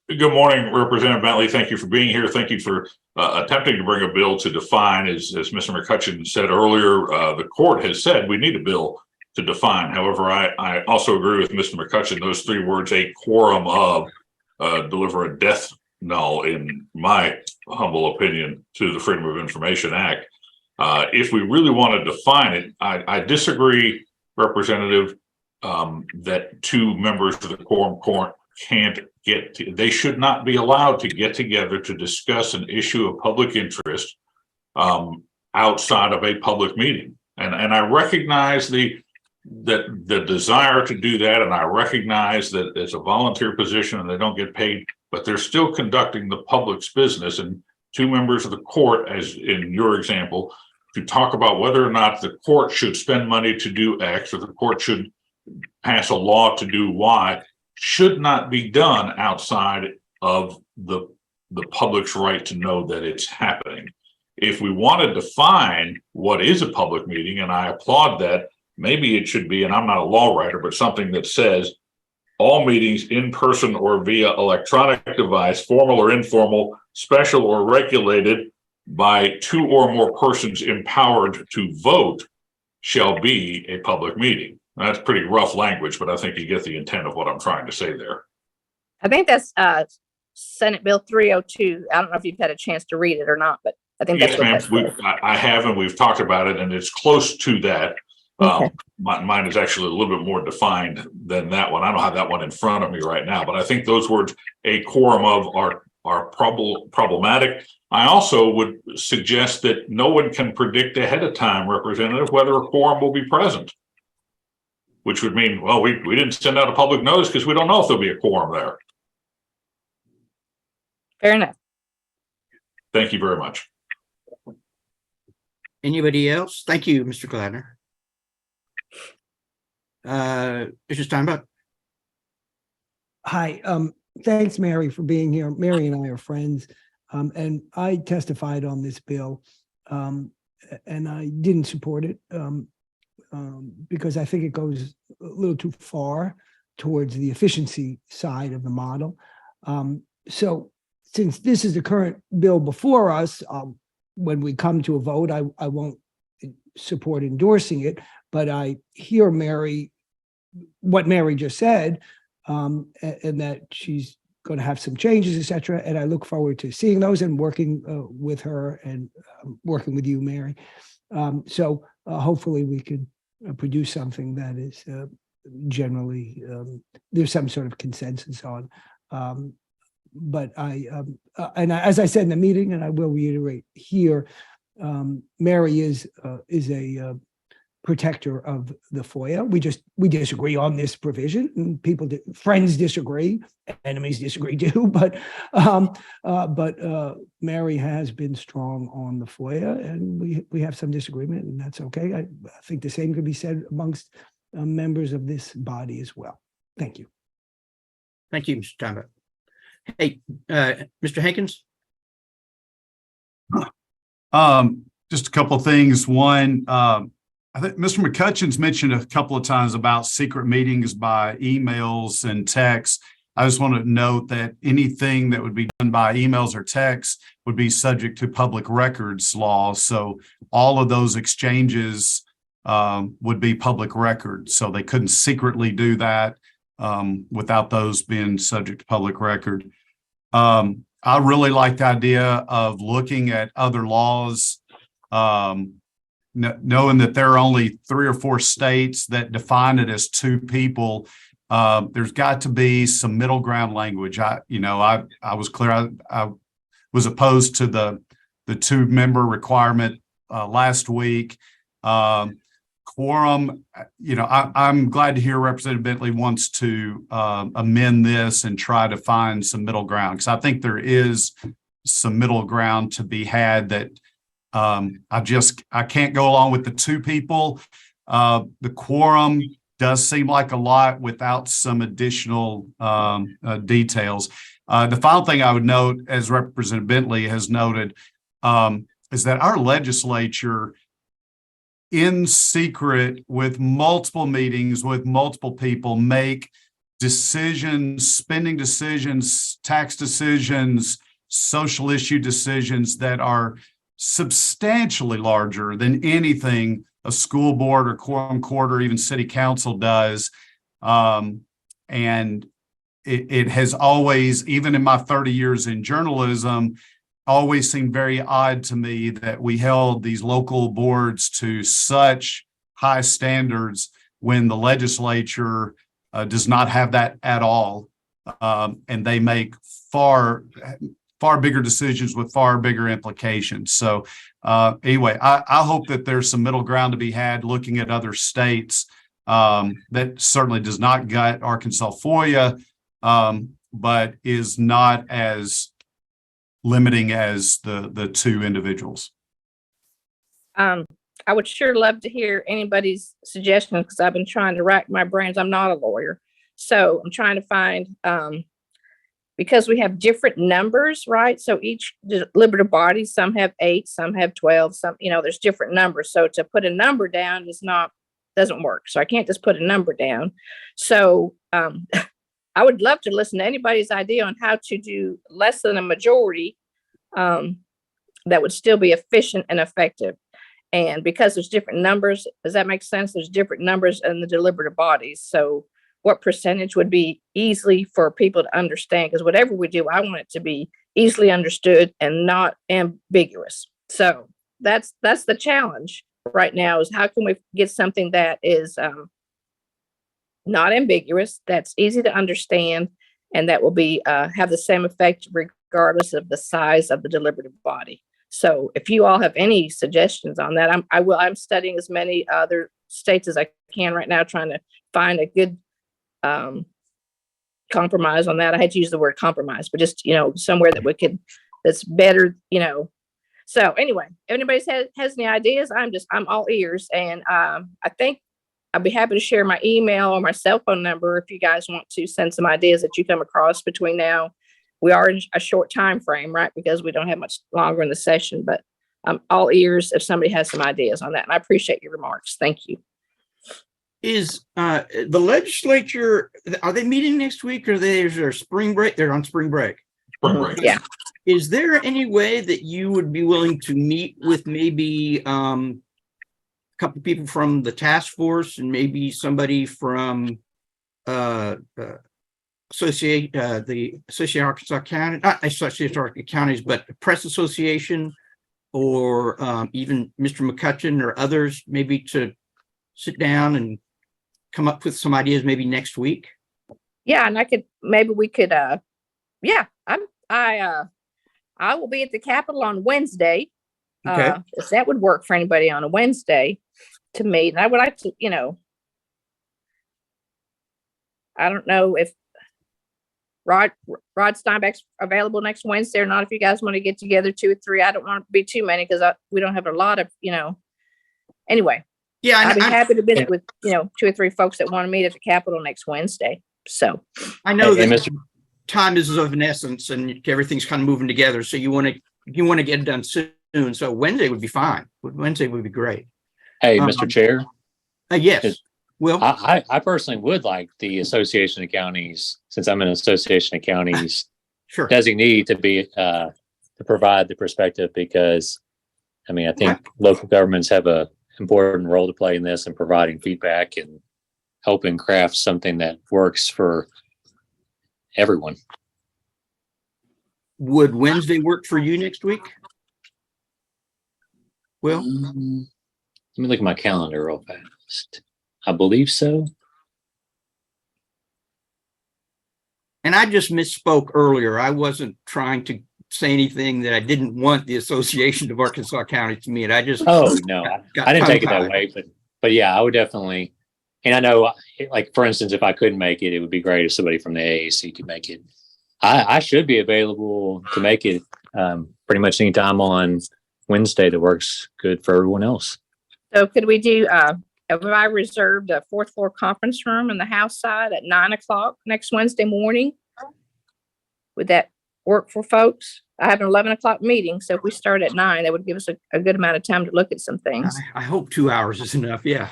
Good morning, Representative Bentley. Thank you for being here. Thank you for attempting to bring a bill to define, as Mr. McCutcheon said earlier, the court has said we need a bill to define. However, I also agree with Mr. McCutcheon. Those three words, a quorum of, deliver a death knell, in my humble opinion, to the Freedom of Information Act. If we really want to define it, I disagree, Representative, that two members of the quorum court can't they should not be allowed to get together to discuss an issue of public interest outside of a public meeting. And I recognize the desire to do that, and I recognize that it's a volunteer position and they don't get paid, but they're still conducting the public's business. And two members of the court, as in your example, to talk about whether or not the court should spend money to do X or the court should pass a law to do Y, should not be done outside of the public's right to know that it's happening. If we want to define what is a public meeting, and I applaud that, maybe it should be, and I'm not a law writer, but something that says all meetings in person or via electronic device, formal or informal, special or regulated by two or more persons empowered to vote, shall be a public meeting. That's pretty rough language, but I think you get the intent of what I'm trying to say there. I think that's Senate Bill 302. I don't know if you've had a chance to read it or not, but I think that's Yes, what ma'am. that says. I have, and we've talked about it, and it's close to that. Okay. Mine is actually a little bit more defined than that one. I don't have that one in front of me right now, but I think those words, a quorum of, are problematic. I also would suggest that no one can predict ahead of time, Representative, whether a quorum will be present. Which would mean, well, we didn't send out a public notice because we don't know if there'll be a quorum there. Fair enough. Thank you very much. Anybody else? Thank you, Mr. Gladner. Mr. Steinbach. Hi, thanks, Mary, for being here. Mary and I are friends, and I testified on this bill, and I didn't support it because I think it goes a little too far towards the efficiency side of the model. So since this is the current bill before us, when we come to a vote, I won't support endorsing it, but I hear what Mary just said, and that she's going to have some changes, et cetera. And I look forward to seeing those and working with her and working with you, Mary. So hopefully we could produce something that is generally, there's some sort of consensus on. But as I said in the meeting, and I will reiterate here, Mary is a protector of the FOIA. We disagree on this provision, and friends disagree, enemies disagree too. But Mary has been strong on the FOIA, and we have some disagreement, and that's okay. I think the same could be said amongst members of this body as well. Thank you. Thank you, Mr. Steinbach. Hey, Mr. Hankins. Just a couple of things. One, I think Mr. McCutcheon's mentioned a couple of times about secret meetings by emails and texts. I just want to note that anything that would be done by emails or texts would be subject to public records law. So all of those exchanges would be public records. So they couldn't secretly do that without those being subject to public record. I really like the idea of looking at other laws, knowing that there are only 3 or 4 states that define it as 2 people. There's got to be some middle ground language. I was clear. I was opposed to the 2-member requirement last week. Quorum, I'm glad to hear Representative Bentley wants to amend this and try to find some middle ground, because I think there is some middle ground to be had that I can't go along with the 2 people. The quorum does seem like a lot without some additional details. The final thing I would note, as Representative Bentley has noted, is that our legislature, in secret, with multiple meetings, with multiple people, make decisions, spending decisions, tax decisions, social issue decisions that are substantially larger than anything a school board or quorum court or even city council does. And it has always, even in my 30 years in journalism, always seemed very odd to me that we held these local boards to such high standards when the legislature does not have that at all. And they make far bigger decisions with far bigger implications. So anyway, I hope that there's some middle ground to be had looking at other states. That certainly does not gut Arkansas FOIA, but is not as limiting as the 2 individuals. I would sure love to hear anybody's suggestions, because I've been trying to rack my brains. I'm not a lawyer, so I'm trying to find, because we have different numbers, right? So each deliberative body, some have 8, some have 12, some, there's different numbers. So to put a number down doesn't work. So I can't just put a number down. So I would love to listen to anybody's idea on how to do less than a majority that would still be efficient and effective. And because there's different numbers, does that make sense? There's different numbers in the deliberative bodies. So what percentage would be easily for people to understand? Because whatever we do, I want it to be easily understood and not ambiguous. So that's the challenge right now, is how can we get something that is not ambiguous, that's easy to understand, and that will be have the same effect regardless of the size of the deliberative body. So if you all have any suggestions on that, I'm studying as many other states as I can right now, trying to find a good compromise on that. I had to use the word compromise, but just, somewhere that we could, that's better, So anyway, if anybody has any ideas, I'm all ears. And I think I'd be happy to share my email or my cell phone number if you guys want to send some ideas that you come across between now. We are in a short time frame, right? Because we don't have much longer in the session, but I'm all ears if somebody has some ideas on that. And I appreciate your remarks. Thank you. Is the legislature, are they meeting next week, or there's their spring break? They're on spring break. Spring break. Yeah. Is there any way that you would be willing to meet with maybe a couple people from the task force and maybe somebody from the Association Arkansas County, not Association Arkansas Counties, but the Press Association, or even Mr. McCutcheon or others, maybe to sit down and come up with some ideas maybe next week? Yeah, and I will be at the Capitol on Wednesday. Okay. If that would work for anybody on a Wednesday to meet. And I would like to, I don't know if Rod Steinbeck's available next Wednesday or not. If you guys want to get together 2 or 3, I don't want it to be too many because we don't have a lot of, anyway. Yeah, I'd be happy to visit with, 2 or 3 folks that want to meet at the Capitol next Wednesday. So I know Hey, that Mr. time is of an essence and everything's kind of moving together. So you want to get it done soon. So Wednesday would be fine. Wednesday would be great. Hey, Mr. Chair, Yes. Is- Will, I personally would like the Association of Counties, since I'm an Association of Counties sure. designee, to be to provide the perspective, because I think local governments have a important role to play in this and providing feedback and helping craft something that works for everyone. Would Wednesday work for you next week? Will? Let me look at my calendar real fast. I believe so. And I just misspoke earlier. I wasn't trying to say anything that I didn't want the Association of Arkansas Counties to meet. I just Oh no, got I didn't take it that tongue-tied. way, but yeah, I would definitely. And I know, like for instance, if I couldn't make it, it would be great if somebody from the AAC could make it. I should be available to make it pretty much any time on Wednesday that works good for everyone else. So could we do, have I reserved a 4th floor conference room in the house side at 9:00 next Wednesday morning? Would that work for folks? I have an 11:00 meeting, so if we start at 9, that would give us a good amount of time to look at some things. I hope 2 hours is enough. Yeah.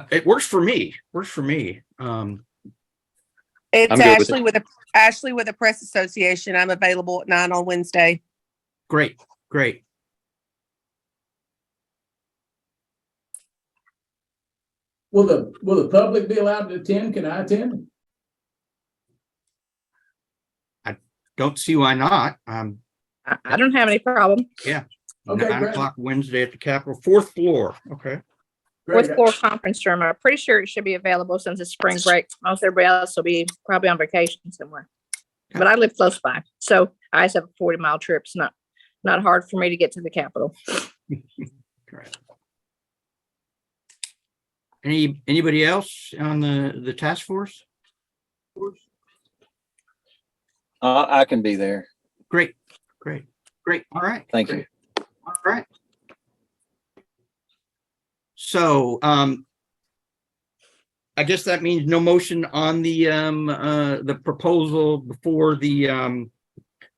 It works for me. Works for me. I'm It's good with Ashley with the Press Association. I'm available at 9 on Wednesday. Great. Will the public be allowed to attend? Can I attend? Don't see why not. I don't have any problem. Okay, 9 great. o'clock Wednesday at the Capitol, 4th floor. Okay. Great. 4th floor conference room. I'm pretty sure it should be available since it's spring break. Most everybody else will be probably on vacation somewhere. But I live close by, so I just have a 40-mile trip. It's not hard for me to get to the Capitol. Correct. Anybody else on the task force? I can be there. Great. All right. Thank you. All right. So, I guess that means no motion on the proposal before the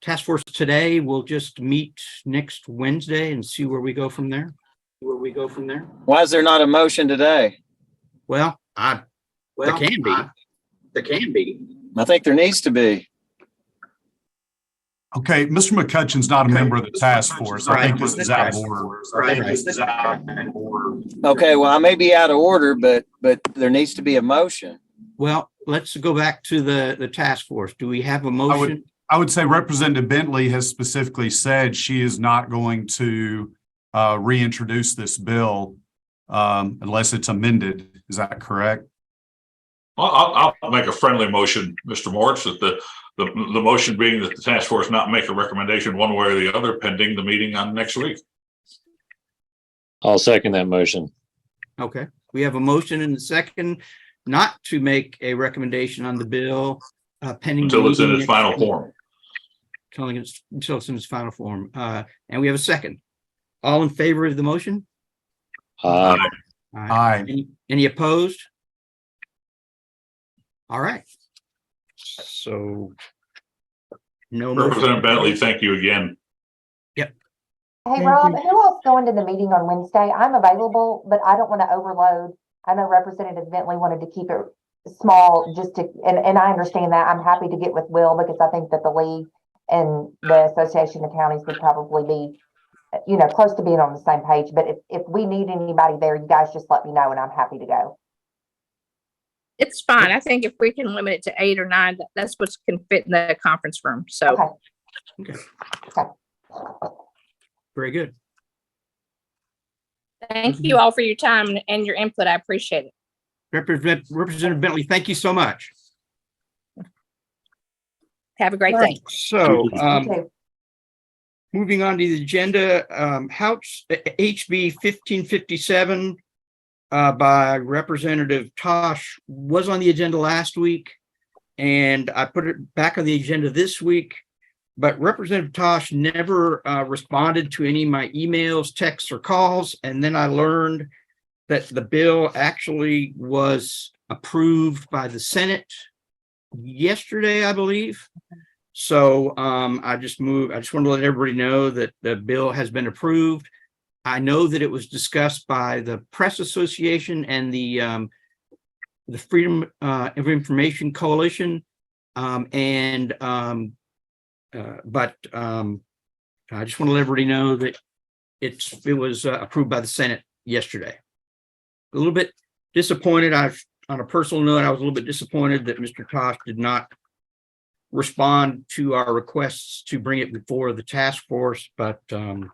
task force today. We'll just meet next Wednesday and see where we go from there. Why is there not a motion today? Well, there can be. I think there needs to be. Okay, Mr. McCutcheon's not a member of the task force. I think Right. this is out of order. Okay, well, I may be out of order, but there needs to be a motion. Well, let's go back to the task force. Do we have a motion? I would say Representative Bentley has specifically said she is not going to reintroduce this bill unless it's amended. Is that correct? I'll make a friendly motion, Mr. Moritz, that the motion being that the task force not make a recommendation one way or the other pending the meeting on next week. I'll second that motion. Okay, we have a motion and a second not to make a recommendation on the bill pending. Until it's in meeting its final next week. form. Until it's in its final form. And we have a second. All in favor of the motion? Aye. Aye. Any opposed? All right. So. No. motion. Representative Bentley, thank you again. Hey, Thank Rob, you. who else going to the meeting on Wednesday? I'm available, but I don't want to overload. I know Representative Bentley wanted to keep it small just to, and I understand that. I'm happy to get with Will because I think that the league and the Association of Counties would probably be, close to being on the same page. But if we need anybody there, you guys just let me know and I'm happy to go. It's fine. I think if we can limit it to 8 or 9, that's what can fit in the conference room. So Okay. Very good. thank you all for your time and your input. I appreciate it. Representative Bentley, thank you so much. Have a great All day. right, so, You too. moving on to the agenda, House HB 1557 by Representative Tosh was on the agenda last week, and I put it back on the agenda this week. But Representative Tosh never responded to any of my emails, texts, or calls. And then I learned that the bill actually was approved by the Senate yesterday, I believe. So I just want to let everybody know that the bill has been approved. I know that it was discussed by the Press Association and the Freedom of Information Coalition. But I just want to let everybody know that it was approved by the Senate yesterday. A little bit disappointed. On a personal note, I was a little bit disappointed that Mr. Tosh did not respond to our requests to bring it before the task force, but that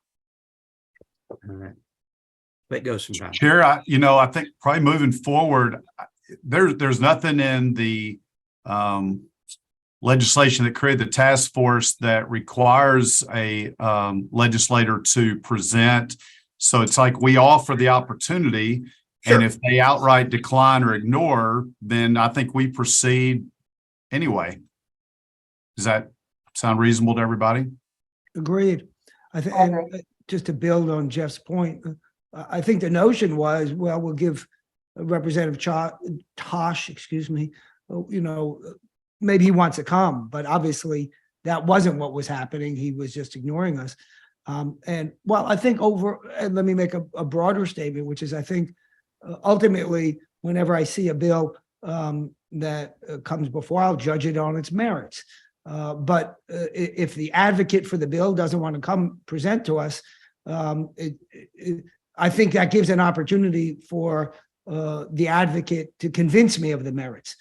goes sometimes. Chair, I think probably moving forward, there's nothing in the legislation that created the task force that requires a legislator to present. So it's like we offer the opportunity, Sure. and if they outright decline or ignore, then I think we proceed anyway. Does that sound reasonable to everybody? Agreed. I think, I and just to build on Jeff's point, I think the notion was, well, we'll give Representative Tosh, maybe he wants to come, but obviously that wasn't what was happening. He was just ignoring us. And well, I think and let me make a broader statement, which is I think ultimately, whenever I see a bill that comes before, I'll judge it on its merits. But if the advocate for the bill doesn't want to come present to us, I think that gives an opportunity for the advocate to convince me of the merits.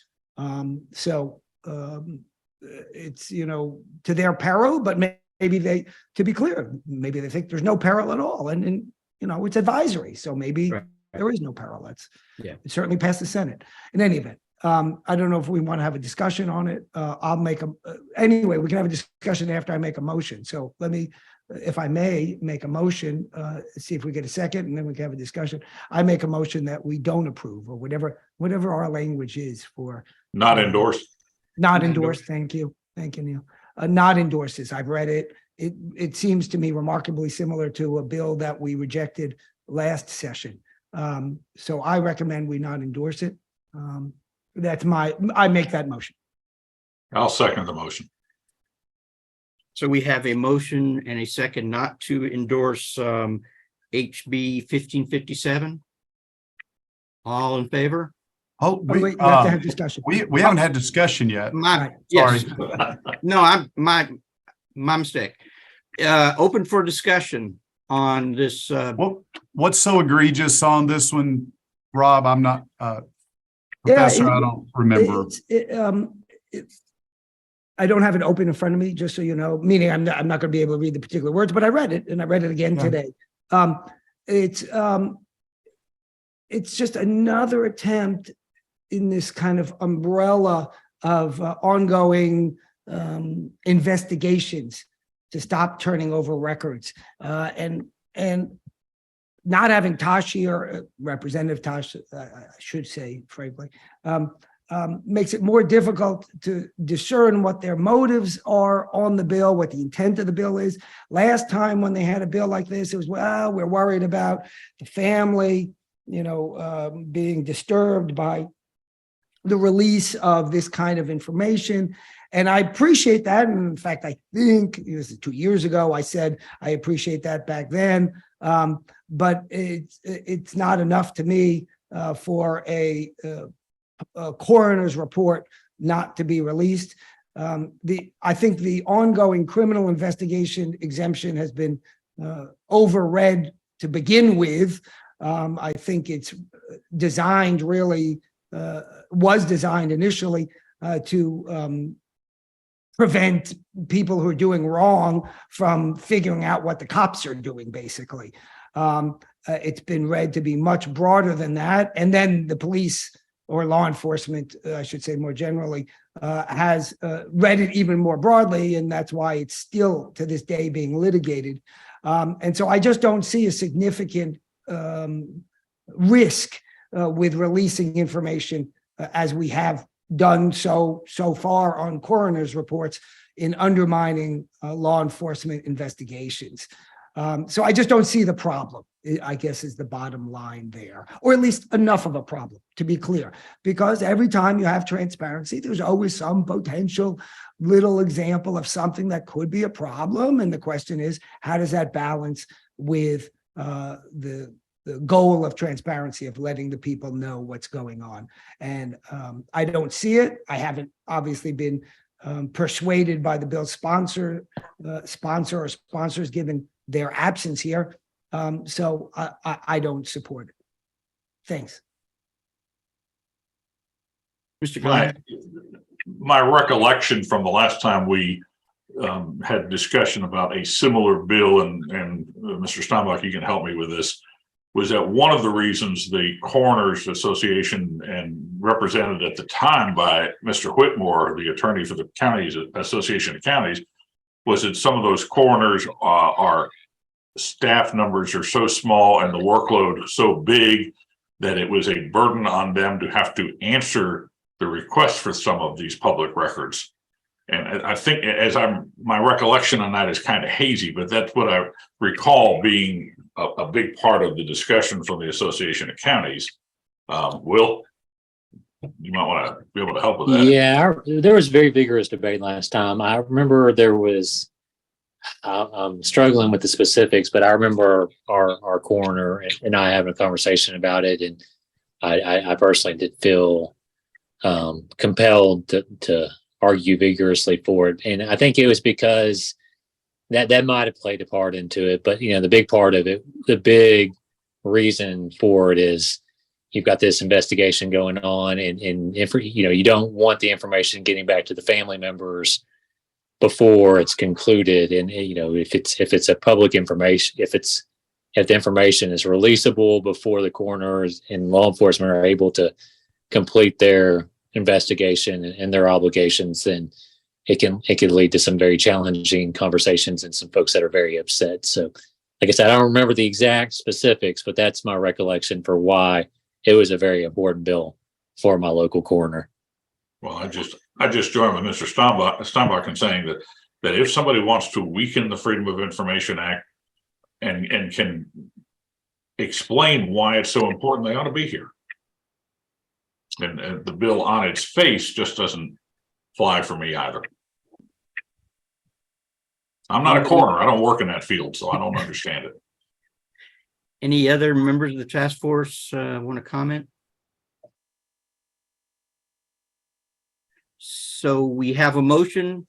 It's, to their peril, but maybe to be clear, maybe they think there's no peril at all. And it's advisory. So maybe Right. there is no peril. Yeah. It certainly passed the Senate. In any event, I don't know if we want to have a discussion on it. I'll make anyway, we can have a discussion after I make a motion. So let me, if I may, make a motion, see if we get a second, and then we can have a discussion. I make a motion that we don't approve, or whatever our language is for. Not endorsed. Not endorsed. Thank you, Neil. Not endorse this. I've read it. It seems to me remarkably similar to a bill that we rejected last session. So I recommend we not endorse it. I make that motion. I'll second the motion. So we have a motion and a second not to endorse HB 1557. All in favor? Oh, We have to have discussion. we haven't had discussion yet. My, Sorry. yes. No, my mistake. Open for discussion on this. What's so egregious on this one, Rob? I'm not, Professor, I don't remember. I don't have it open in front of me, just so you know, meaning I'm not going to be able to read the particular words, but I read it and I read it again Yeah. today. It's just another attempt in this kind of umbrella of ongoing investigations to stop turning over records, and not having Tosh here, Representative Tosh, I should say, frankly, makes it more difficult to discern what their motives are on the bill, what the intent of the bill is. Last time when they had a bill like this, it was, well, we're worried about the family, being disturbed by the release of this kind of information. And I appreciate that. And in fact, I think it was 2 years ago, I said, I appreciate that back then. But it's not enough to me for a coroner's report not to be released. I think the ongoing criminal investigation exemption has been overread to begin with. I think it's designed really, was designed initially to prevent people who are doing wrong from figuring out what the cops are doing, basically. It's been read to be much broader than that. And then the police or law enforcement, I should say more generally, has read it even more broadly. And that's why it's still to this day being litigated. And so I just don't see a significant risk with releasing information as we have done so far on coroner's reports in undermining law enforcement investigations. So I just don't see the problem, I guess, is the bottom line there, or at least enough of a problem, to be clear, because every time you have transparency, there's always some potential little example of something that could be a problem. And the question is, how does that balance with the goal of transparency, of letting the people know what's going on? And I don't see it. I haven't obviously been persuaded by the bill's sponsor or sponsors, given their absence here. So I don't support it. Thanks. Mr. Glenn. My recollection from the last time we had discussion about a similar bill, and Mr. Steinbach, you can help me with this, was that one of the reasons the Coroners Association, and represented at the time by Mr. Whitmore, the attorney for the counties, Association of Counties, was that some of those coroners are staff numbers are so small and the workload so big that it was a burden on them to have to answer the request for some of these public records. And I think, my recollection on that is kind of hazy, but that's what I recall being a big part of the discussion from the Association of Counties. Will, you might want to be able to help with that. Yeah, there was very vigorous debate last time. I remember there was, I'm struggling with the specifics, but I remember our coroner and I having a conversation about it. And I personally did feel compelled to argue vigorously for it. And I think it was because that might have played a part into it. But, the big part of it, the big reason for it is you've got this investigation going on, and you don't want the information getting back to the family members before it's concluded. And, if it's a public information, if the information is releasable before the coroners and law enforcement are able to complete their investigation and their obligations, then it can lead to some very challenging conversations and some folks that are very upset. So like I said, I don't remember the exact specifics, but that's my recollection for why it was a very important bill for my local coroner. Well, I just joined with Mr. Steinbach in saying that if somebody wants to weaken the Freedom of Information Act and can explain why it's so important, they ought to be here. And the bill on its face just doesn't fly for me either. I'm not a coroner. I don't work in that field, so I don't understand it. Any other members of the task force want to comment? So we have a motion.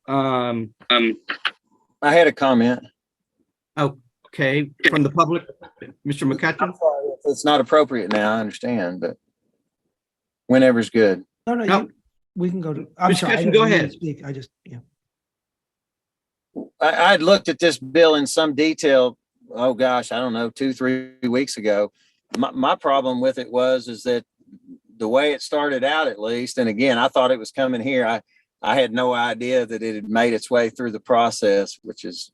I had a comment. Okay, from the public, Mr. McCutcheon. It's not appropriate now, I understand, but whenever's good. No, No. We can go to, I'm Ms. sorry. I Ketchum, don't go mean to ahead. Speak. I just, yeah. I'd looked at this bill in some detail, oh gosh, I don't know, 2-3 weeks ago. My problem with it is that the way it started out, at least, and again, I thought it was coming here. I had no idea that it had made its way through the process, which is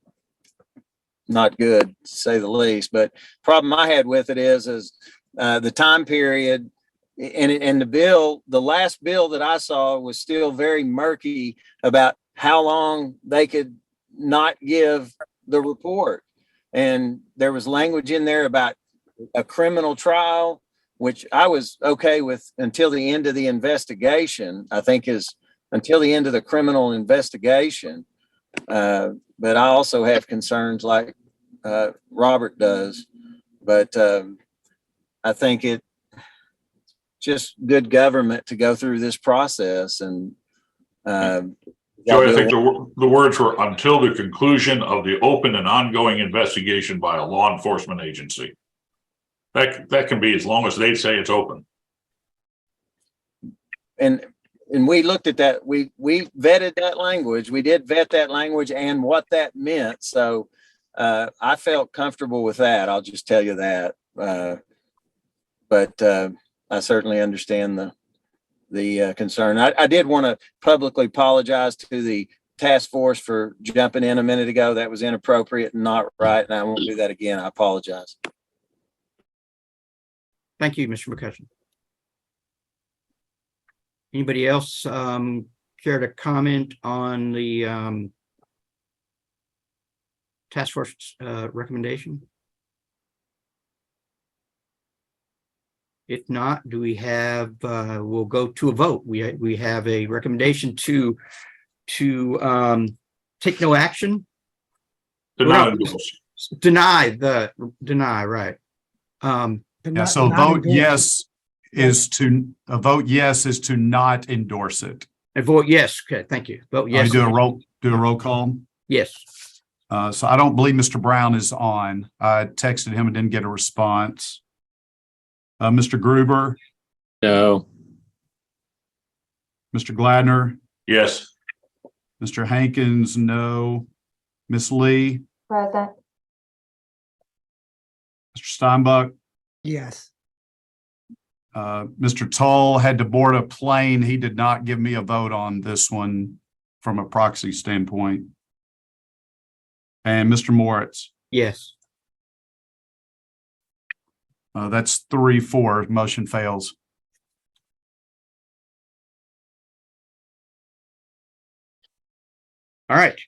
not good, to say the least. But problem I had with it is the time period and the bill, the last bill that I saw was still very murky about how long they could not give the report. And there was language in there about a criminal trial, which I was okay with until the end of the investigation, I think is until the end of the criminal investigation. But I also have concerns like Robert does. But I think it just good government to go through this process. And Joey, I think the words were until the conclusion of the open and ongoing investigation by a law enforcement agency. That can be as long as they say it's open. And we looked at that. We vetted that language. We did vet that language and what that meant. So I felt comfortable with that. I'll just tell you that. But I certainly understand the concern. I did want to publicly apologize to the task force for jumping in a minute ago. That was inappropriate and not right, and I won't do that again. I apologize. Thank you, Mr. McCutcheon. Anybody else care to comment on the task force recommendation? If not, do we have, we'll go to a vote. We have a recommendation to take no action. Deny, Deny, right. Yeah, so a vote yes is to not endorse it. A vote yes. Okay, thank you. Vote yes. Do a roll call. Yes. So I don't believe Mr. Brown is on. I texted him and didn't get a response. Mr. Gruber, No. Mr. Gladner, yes. Mr. Hankins, no. Miss Lee, Present. Mr. Steinbuck, Yes. Mr. Toll had to board a plane. He did not give me a vote on this one from a proxy standpoint. And Mr. Moritz, Yes. that's 3-4. Motion fails. All right.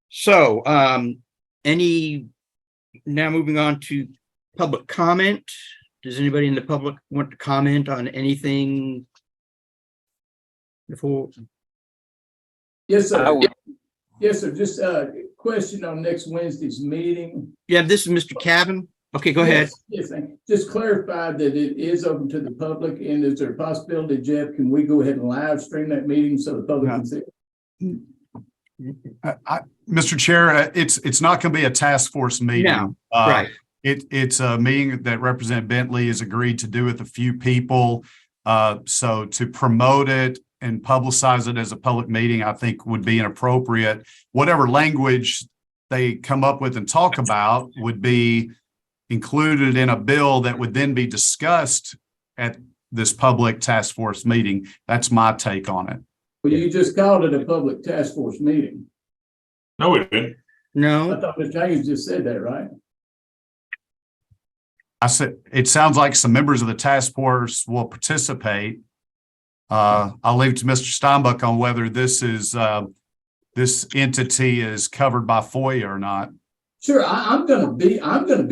So now moving on to public comment. Does anybody in the public want to comment on anything before? Yes, I sir. would- Yes, sir. Just a question on next Wednesday's meeting. Yeah, this is Mr. Cavan. Okay, go ahead. Yes, thank you. Just clarify that it is open to the public, and is there a possibility, Jeff, can we go ahead and live stream that meeting so the public can see it? Mr. Chair, it's not going to be a task force meeting. No, right. It's a meeting that Representative Bentley has agreed to do with a few people. So to promote it and publicize it as a public meeting, I think would be inappropriate. Whatever language they come up with and talk about would be included in a bill that would then be discussed at this public task force meeting. That's my take on it. Well, you just called it a public task force meeting. No, we didn't. I No, thought Mr. Haines just said that, right? I said, it sounds like some members of the task force will participate. I'll leave it to Mr. Steinbuck on whether this entity is covered by FOIA or not. Sure, I'm gonna be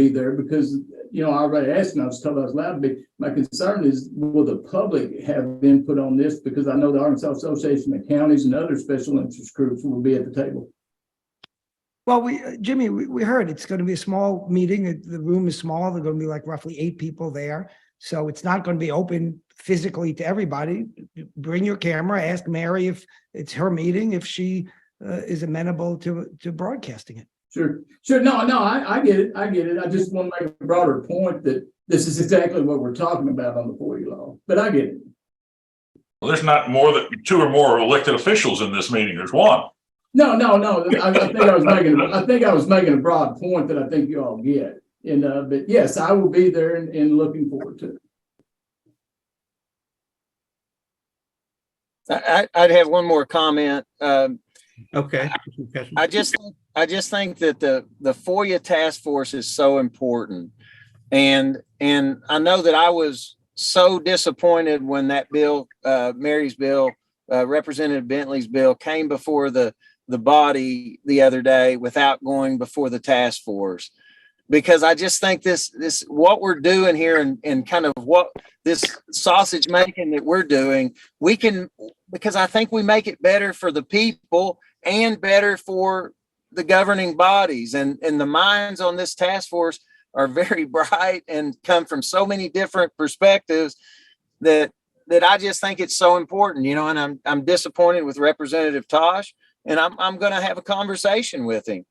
there because, I already asked and I was told I was allowed to be. My concern is, will the public have input on this? Because I know the Arkansas Association of Counties and other special interest groups will be at the table. Well, Jimmy, we heard it's going to be a small meeting. The room is small. There're going to be like roughly 8 people there. So it's not going to be open physically to everybody. Bring your camera, ask Mary if it's her meeting, if she is amenable to broadcasting it. Sure. No, I get it. I just want to make a broader point that this is exactly what we're talking about on the FOIA law, but I get it. Well, there's not more than two or more elected officials in this meeting. There's one. No. I think I was making a broad point that I think you all get. And, but yes, I will be there and looking forward to it. I'd have one more comment. Okay. I just think that the FOIA task force is so important. And I know that I was so disappointed when that bill, Mary's bill, Representative Bentley's bill came before the body the other day without going before the task force. Because I just think this what we're doing here and kind of what this sausage making that we're doing, we can, because I think we make it better for the people and better for the governing bodies, and the minds on this task force are very bright and come from so many different perspectives that I just think it's so important, you know, and I'm disappointed with Representative Tosh, and I'm going to have a conversation with him.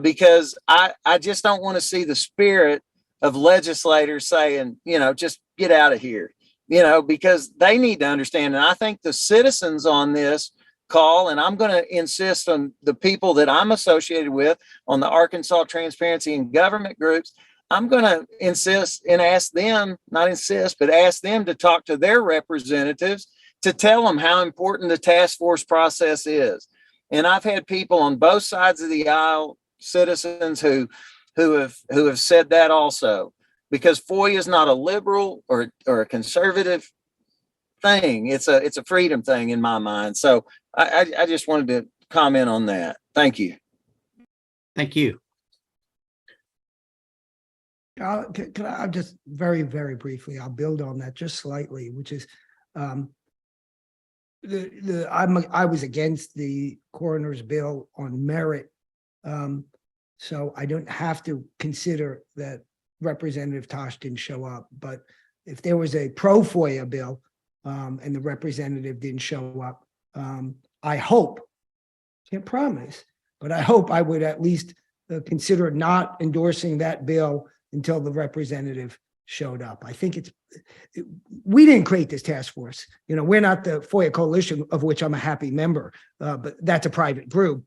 Because I just don't want to see the spirit of legislators saying, you know, just get out of here, you know, because they need to understand. And I think the citizens on this call, and I'm going to insist on the people that I'm associated with on the Arkansas Transparency and Government groups, I'm going to insist and ask them, not insist, but ask them to talk to their representatives to tell them how important the task force process is. And I've had people on both sides of the aisle, citizens who have said that also, because FOIA is not a liberal or a conservative thing. It's a freedom thing in my mind. So I just wanted to comment on that. Thank you. Thank you. Can I just very, very briefly, I'll build on that just slightly, which is I was against the coroner's bill on merit. So I don't have to consider that Representative Tosh didn't show up. But if there was a pro FOIA bill and the representative didn't show up, I hope, can't promise, but I hope I would at least consider not endorsing that bill until the representative showed up. I think we didn't create this task force. You know, we're not the FOIA Coalition, of which I'm a happy member, but that's a private group.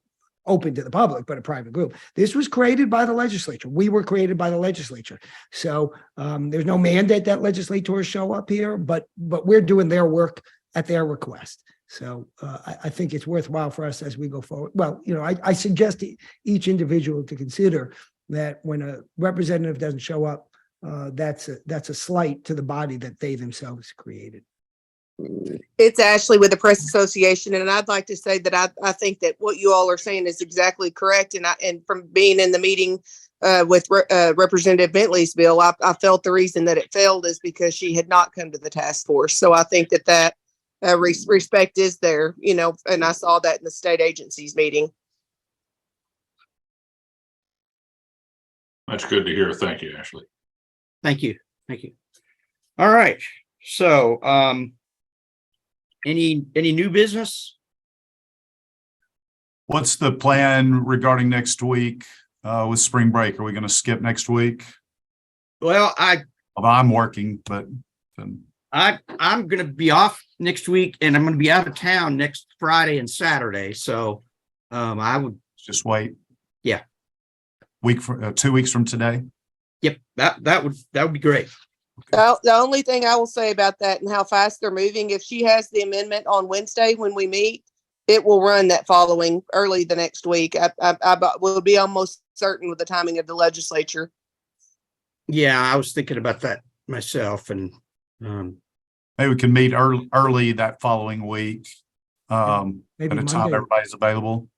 Open to the public, but a private group. This was created by the legislature. We were created by the legislature. So there's no mandate that legislators show up here, but we're doing their work at their request. So I think it's worthwhile for us as we go forward. Well, you know, I suggest to each individual to consider that when a representative doesn't show up, that's a slight to the body that they themselves created. It's Ashley with the Press Association, and I'd like to say that I think that what you all are saying is exactly correct. And from being in the meeting with Representative Bentley's bill, I felt the reason that it failed is because she had not come to the task force. So I think that respect is there, you know, and I saw that in the state agencies meeting. That's good to hear. Thank you, Ashley. Thank you. Thank you. All right. So, any new business? What's the plan regarding next week with spring break? Are we going to skip next week? Well, Although I'm working, but I'm going to be off next week, and I'm going to be out of town next Friday and Saturday. So, I would just wait. Yeah. 2 weeks from today. Yep. That would be great. The only thing I will say about that and how fast they're moving, if she has the amendment on Wednesday when we meet, it will run that following early the next week. I will be almost certain with the timing of the legislature. Yeah, I was thinking about that myself, and maybe we can meet early that following week. At Maybe a time Monday. everybody's available.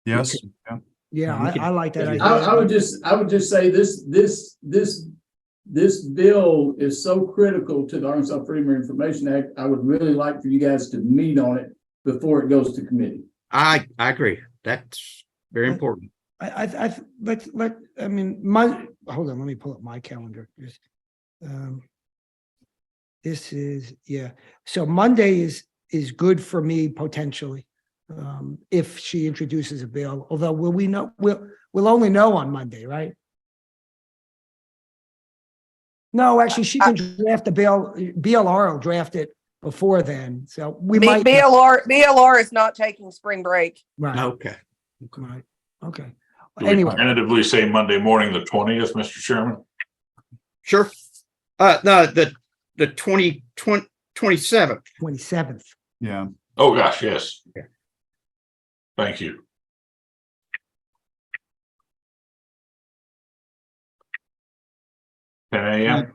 Yes. Yeah. Yeah, I like that idea. I would just say this bill is so critical to the Arkansas Freedom of Information Act. I would really like for you guys to meet on it before it goes to committee. I agree. That's very important. Hold on, let me pull up my calendar. This is, yeah. So Monday is good for me potentially. If she introduces a bill, although we'll only know on Monday, right? No, actually, she can draft the bill. BLR will draft it before then. So we might. BLR is not taking spring break. Right, Okay. right. Okay. Do we Anyway, tentatively say Monday morning, the 20th, Mr. Chairman? Sure. No, the 27th. 27th. Yeah. Oh, gosh, yes. Yeah. Thank you. Ten AM?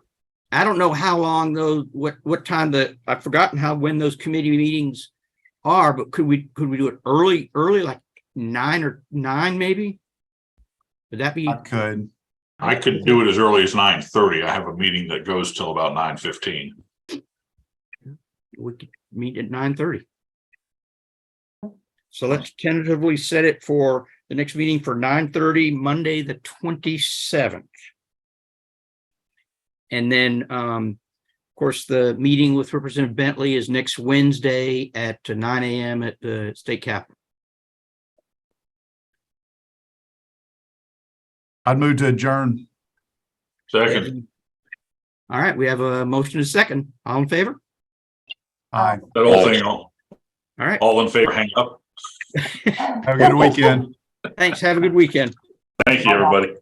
I don't know how long those, what time I've forgotten when those committee meetings are, but could we do it early, like 9 maybe? Would that be, I could. I could do it as early as 9:30. I have a meeting that goes till about 9:15. we could meet at 9:30. So let's tentatively set it for the next meeting for 9:30, Monday, the 27th. And then, of course, the meeting with Representative Bentley is next Wednesday at 9 AM at the state capitol. I'd move to adjourn. Second, All right, we have a motion and a second. All in favor? Aye. that whole thing, All right, all in favor, hang up. Have a good weekend. thanks. Have a good weekend. Thank you, everybody.